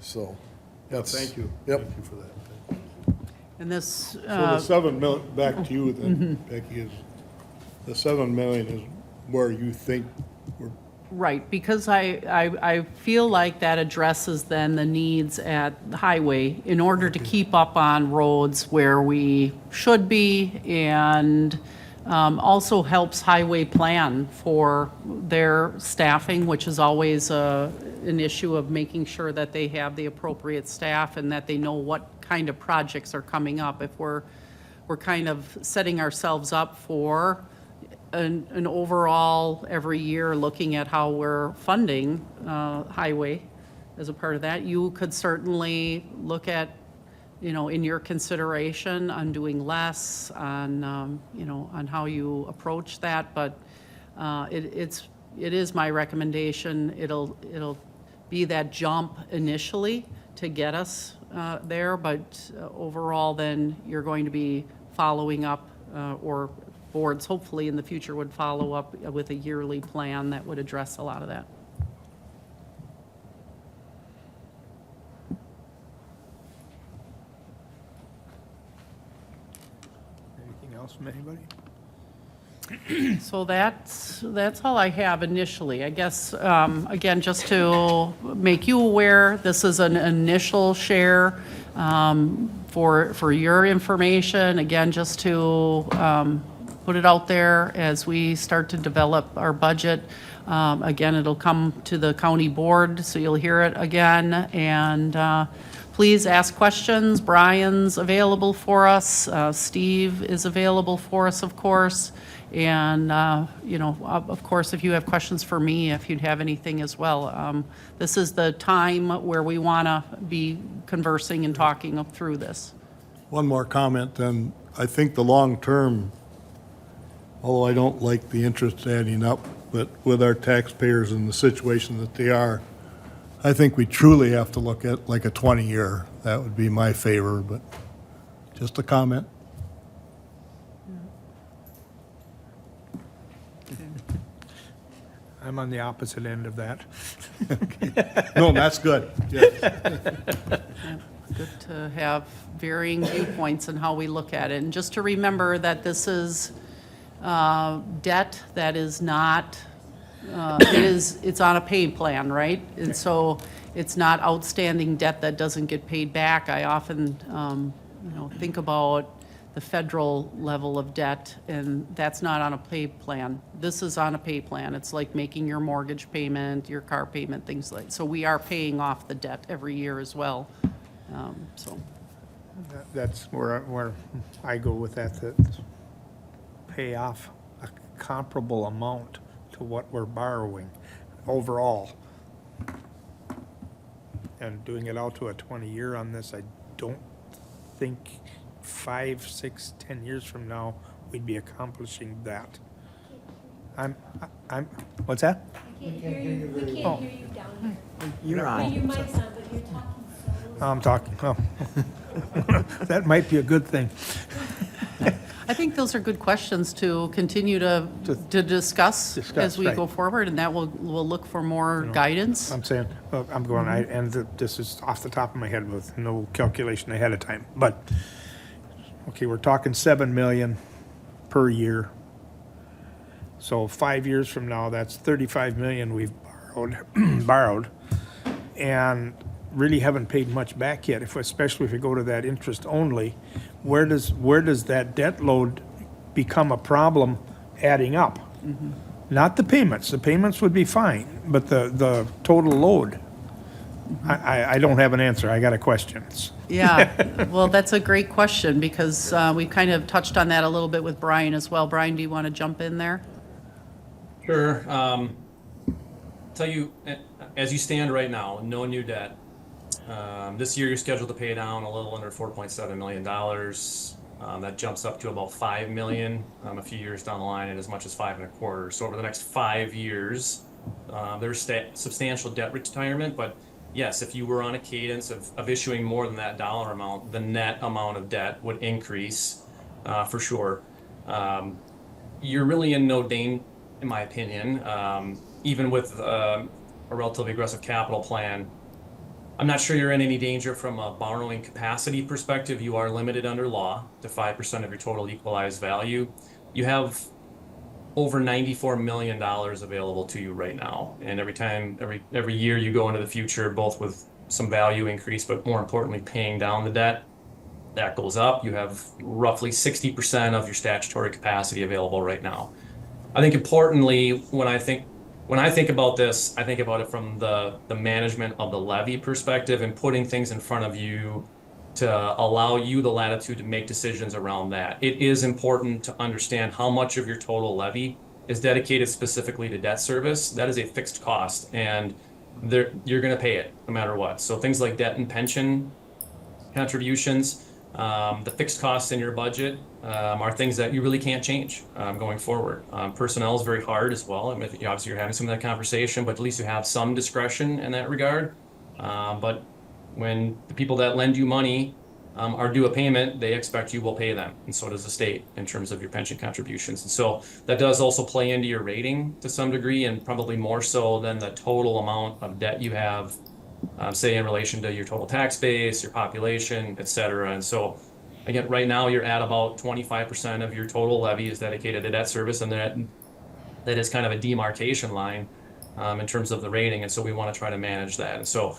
So, that's. Thank you. Yep. Thank you for that. And this, So the 7 million, back to you then, Becky, is, the 7 million is where you think we're. right, because I feel like that addresses then the needs at the highway in order to keep up on roads where we should be, and also helps highway plan for their staffing, which is always an issue of making sure that they have the appropriate staff and that they know what kind of projects are coming up. If we're kind of setting ourselves up for an overall every year looking at how we're funding highway as a part of that, you could certainly look at, in your consideration on doing less, on, on how you approach that. But it is my recommendation. It'll be that jump initially to get us there, but overall then you're going to be following up, or boards hopefully in the future would follow up with a yearly plan that would address a lot of that. Anything else from anybody? So that's all I have initially. I guess, again, just to make you aware, this is an initial share. For your information, again, just to put it out there as we start to develop our budget. Again, it'll come to the county board, so you'll hear it again. And please ask questions. Brian's available for us. Steve is available for us, of course. And, of course, if you have questions for me, if you'd have anything as well. This is the time where we want to be conversing and talking through this. One more comment, then. I think the long term, although I don't like the interest adding up, but with our taxpayers in the situation that they are, I think we truly have to look at like a 20-year. That would be my favor, but just a comment. I'm on the opposite end of that. No, that's good. Yes. Good to have varying viewpoints in how we look at it. And just to remember that this is debt that is not, it's on a pay plan, right? And so it's not outstanding debt that doesn't get paid back. I often, think about the federal level of debt, and that's not on a pay plan. This is on a pay plan. It's like making your mortgage payment, your car payment, things like, so we are paying off the debt every year as well. So. That's where I go with that pay off a comparable amount to what we're borrowing overall. And doing it out to a 20-year on this, I don't think 5, 6, 10 years from now, we'd be accomplishing that. What's that? We can't hear you down here. You're on. Your mic's on, but you're talking so. I'm talking, oh. That might be a good thing. I think those are good questions to continue to discuss as we right. go forward, and that we'll look for more guidance. I'm saying, I'm going, and this is off the top of my head with no calculation ahead of time, but, okay, we're talking 7 million per year. So 5 years from now, that's 35 million we've borrowed, and really haven't paid much back yet, especially if we go to that interest only. Where does that debt load become a problem adding up? Mm-hmm. Not the payments. The payments would be fine, but the total load. I don't have an answer. I got a question. Yeah, well, that's a great question, because we kind of touched on that a little bit with Brian as well. Brian, do you want to jump in there? Sure. Tell you, as you stand right now, no new debt. This year you're scheduled to pay down a little under $4.7 million. That jumps up to about $5 million a few years down the line, and as much as $5.25. So over the next 5 years, there's substantial debt retirement. But yes, if you were on a cadence of issuing more than that dollar amount, the net amount of debt would increase for sure. You're really in no danger, in my opinion, even with a relatively aggressive capital plan. I'm not sure you're in any danger from a borrowing capacity perspective. You are limited under law to 5% of your total equalized value. You have over $94 million available to you right now. And every year you go into the future, both with some value increase, but more importantly, paying down the debt, that goes up. You have roughly 60% of your statutory capacity available right now. I think importantly, when I think about this, I think about it from the management of the levy perspective and putting things in front of you to allow you the latitude to make decisions around that. It is important to understand how much of your total levy is dedicated specifically to debt service. That is a fixed cost, and you're going to pay it no matter what. So things like debt and pension contributions, the fixed costs in your budget are things that you really can't change going forward. Personnel is very hard as well. I mean, obviously, you're having some of that conversation, but at least you have some discretion in that regard. But when the people that lend you money are due a payment, they expect you will pay them, and so does the state in terms of your pension contributions. And so that does also play into your rating to some degree, and probably more so than the total amount of debt you have, say in relation to your total tax base, your population, et cetera. And so again, right now you're at about 25% of your total levy is dedicated to debt service, and that is kind of a demarcation line in terms of the rating. And so we want to try to manage that. And so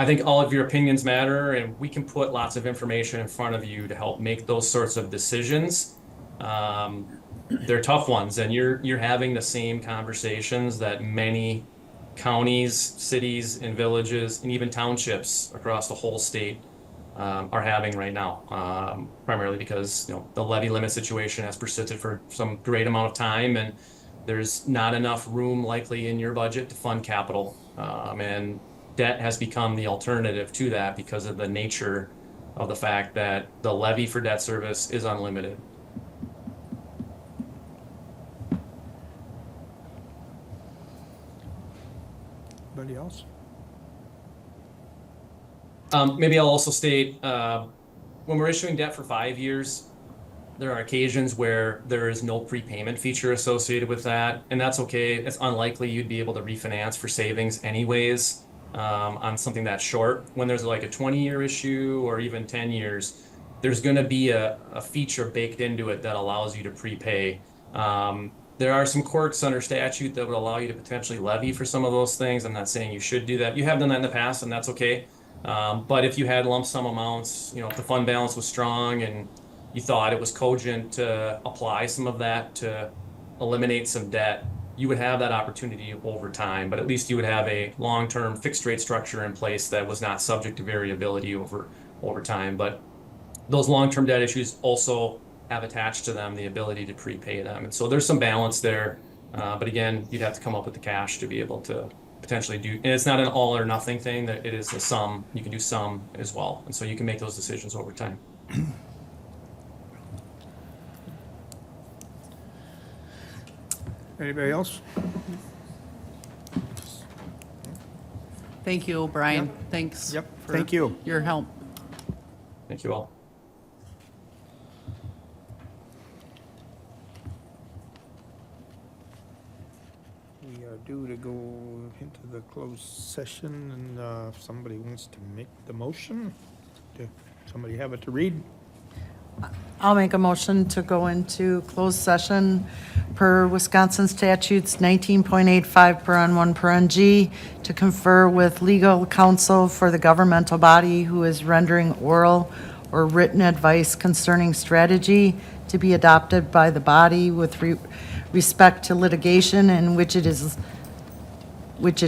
I think all of your opinions matter, and we can put lots of information in front of you to help make those sorts of decisions. They're tough ones, and you're having the same conversations that many counties, cities, and villages, and even townships across the whole state are having right now. Primarily because the levy limit situation has persisted for some great amount of time, and there's not enough room likely in your budget to fund capital, and debt has become the alternative to that because of the nature of the fact that the levy for debt service is unlimited. Anybody else? Maybe I'll also state, when we're issuing debt for 5 years, there are occasions where there is no prepayment feature associated with that, and that's okay. It's unlikely you'd be able to refinance for savings anyways on something that short. When there's like a 20-year issue or even 10 years, there's going to be a feature baked into it that allows you to prepay. There are some quirks under statute that would allow you to potentially levy for some of those things. I'm not saying you should do that. You have done that in the past, and that's okay. But if you had lump sum amounts, if the fund balance was strong and you thought it was cogent to apply some of that to eliminate some debt, you would have that opportunity over time. But at least you would have a long-term fixed rate structure in place that was not subject to variability over time. But those long-term debt issues also have attached to them the ability to prepay them. And so there's some balance there. But again, you'd have to come up with the cash to be able to potentially do, and it's not an all or nothing thing, that it is a sum. You can do some as well. And so you can make those decisions over time. Anybody else? Thank you, Brian. Thanks. Yep, for thank you. your help. Thank you all. We are due to go into the closed session, and if somebody wants to make the motion, somebody have it to read? I'll make a motion to go into closed session per Wisconsin statutes 19.85 per N 1 per N G to confer with legal counsel for the governmental body who is rendering oral or written advice concerning strategy to be adopted by the body with respect to litigation in which it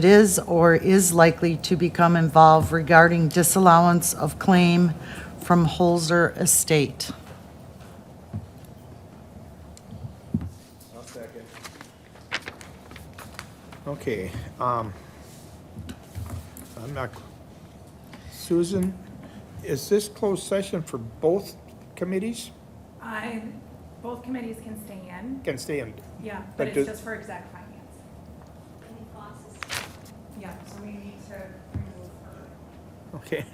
is or is likely to become involved regarding disallowance of claim from Holzer Estate. I'll second. Okay, I'm not, Susan, is this closed session for both committees? Both committees can stay in. Can stay in? Yeah, But but do- it's just for exec finance. Yeah, so we need to remove her. Okay.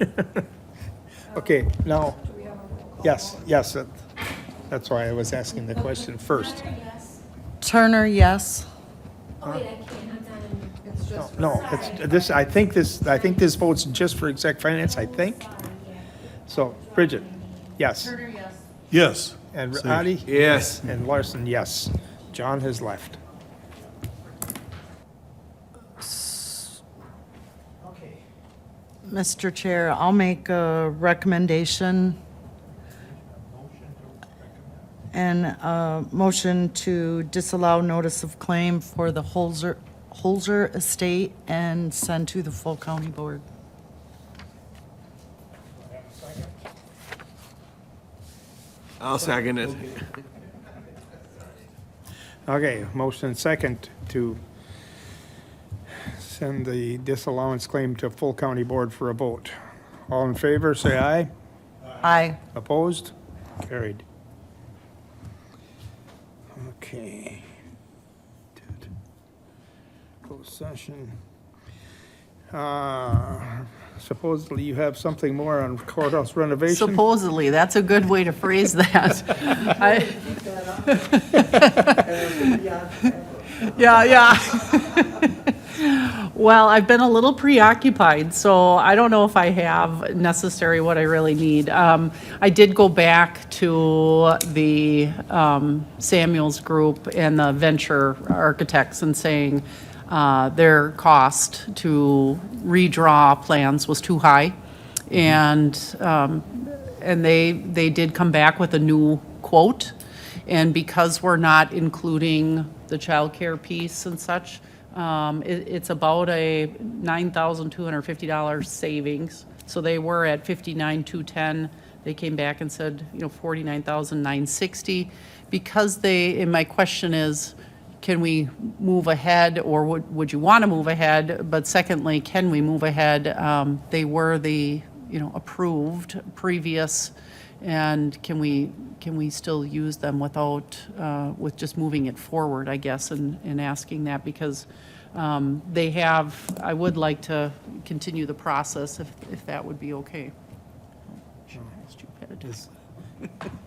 Okay, now, Do we have a roll call? yes, that's why I was asking the question first. Turner, yes. Oh, wait, I can't, I'm not in. It's just. No, it's, this, I think this vote's just for exec finance, I think. So, Bridget, yes. Turner, yes. Yes. And Say- Adi? Yes. And Larson, yes. John has left. Okay. Mr. Chair, I'll make a recommendation and a motion to disallow notice of claim for the Holzer Estate and send to the full county board. I'll second it. Okay, motion second to send the disallowance claim to full county board for a vote. All in favor, say aye. Aye. Opposed? Carried. Okay. Closed session. Supposedly you have something more on courthouse renovation? Supposedly, that's a good way to phrase that. Yeah. Well, I've been a little preoccupied, so I don't know if I have necessary what I really need. I did go back to the Samuels Group and the venture architects and saying, their cost to redraw plans was too high. And they did come back with a new quote. And because we're not including the childcare piece and such, it's about a $9,250 savings. So they were at $59,210. They came back and said, $49,960. Because and my question is, can we move ahead, or would you want to move ahead? But secondly, can we move ahead? They were the, approved previous, and can we still use them without, with just moving it forward, I guess, and asking that, because I would like to continue the process if that would be okay.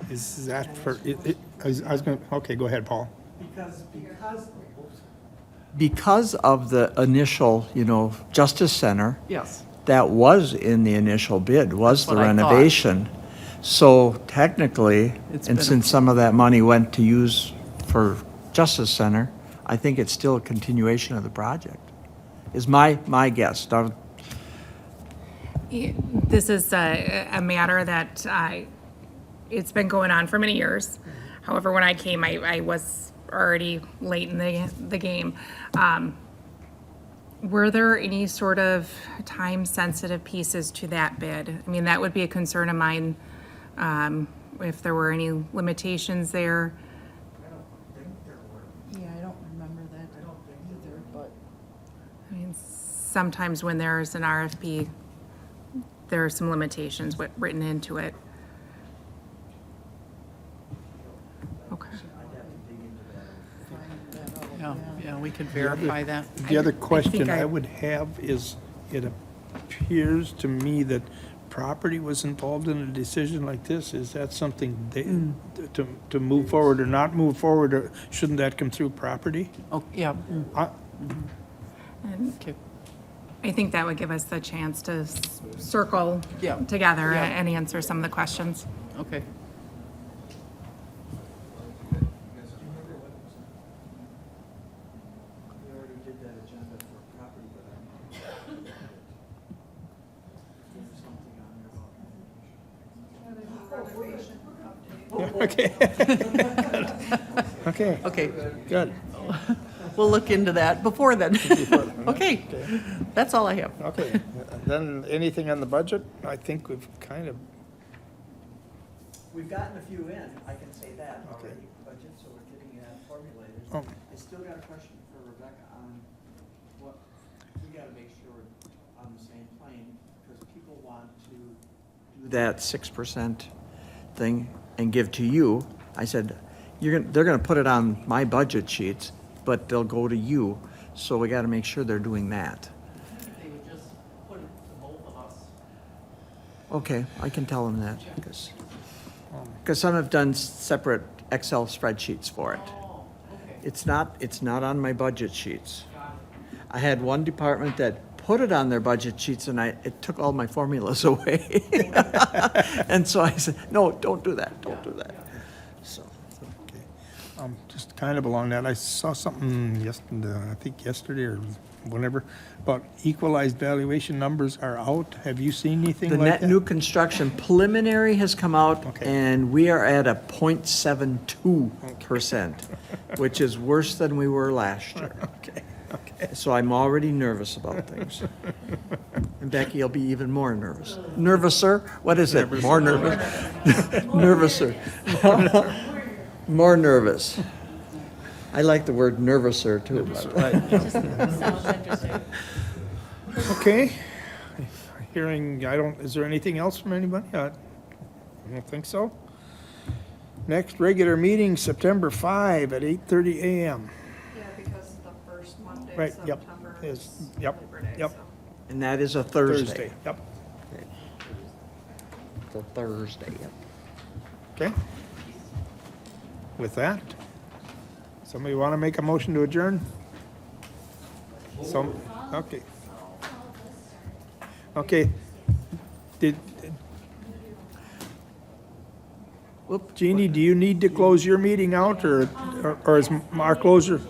Is that for, I was going to, okay, go ahead, Paul. Because of the initial, Justice Center. Yes. That was in the initial bid, was the That's what I thought. renovation. So technically, It's and been since some of that money went to use for Justice Center, I think it's still a continuation of the project, is my guess. This is a matter that it's been going on for many years. However, when I came, I was already late in the game. Were there any sort of time-sensitive pieces to that bid? I mean, that would be a concern of mine, if there were any limitations there. Yeah, I don't remember that either, but. I mean, sometimes when there's an RFP, there are some limitations written into it. Okay. Yeah, we could verify that. The other question I- I would have is, it appears to me that property was involved in a decision like this. Is that something to move forward or not move forward, or shouldn't that come through property? Oh, yeah. And Okay. I think that would give us the chance to circle Yeah. together Yeah. and answer some of the questions. Okay. Okay. Okay, Okay. good. We'll look into that before then. Okay. That's all I have. Okay, then anything on the budget? I think we've kind of, We've gotten a few in, I can say that Okay. budget, so we're getting formulators. Oh. I still got a question for Rebecca on what, we gotta make sure we're on the same plane, because people want to do that 6% thing and give to you. I said, they're gonna put it on my budget sheets, but they'll go to you, so we gotta make sure they're doing that. They would just put it to both of us. Okay, I can tell them that, because some have done separate Excel spreadsheets for it. Oh, okay. It's not on my budget sheets. I had one department that put it on their budget sheets, and it took all my formulas away. And so I said, no, don't do that, don't do that. So, just kind of along that, I saw something I think yesterday or whenever, about equalized valuation numbers are out. Have you seen anything the like net that? new construction preliminary has come out, Okay. and we are at a 0.72%, which is worse than we were last year. Okay, okay. So I'm already nervous about things. And Becky will be even more nervous. Nervouser? What is it? More nervous? Nervouser. More nervous. I like the word nervouser too. Okay, hearing, is there anything else from anybody? I don't think so. Next regular meeting, September 5 at 8:30 a.m. Yeah, because the first Monday Right, of yep, September is, is yep, Labor Day, yep. so. And that is a Thursday. Yep, It's a Thursday, yep. okay. With that, somebody want to make a motion to adjourn? Okay. Okay. Jeannie, do you need to close your meeting out, or is our closer?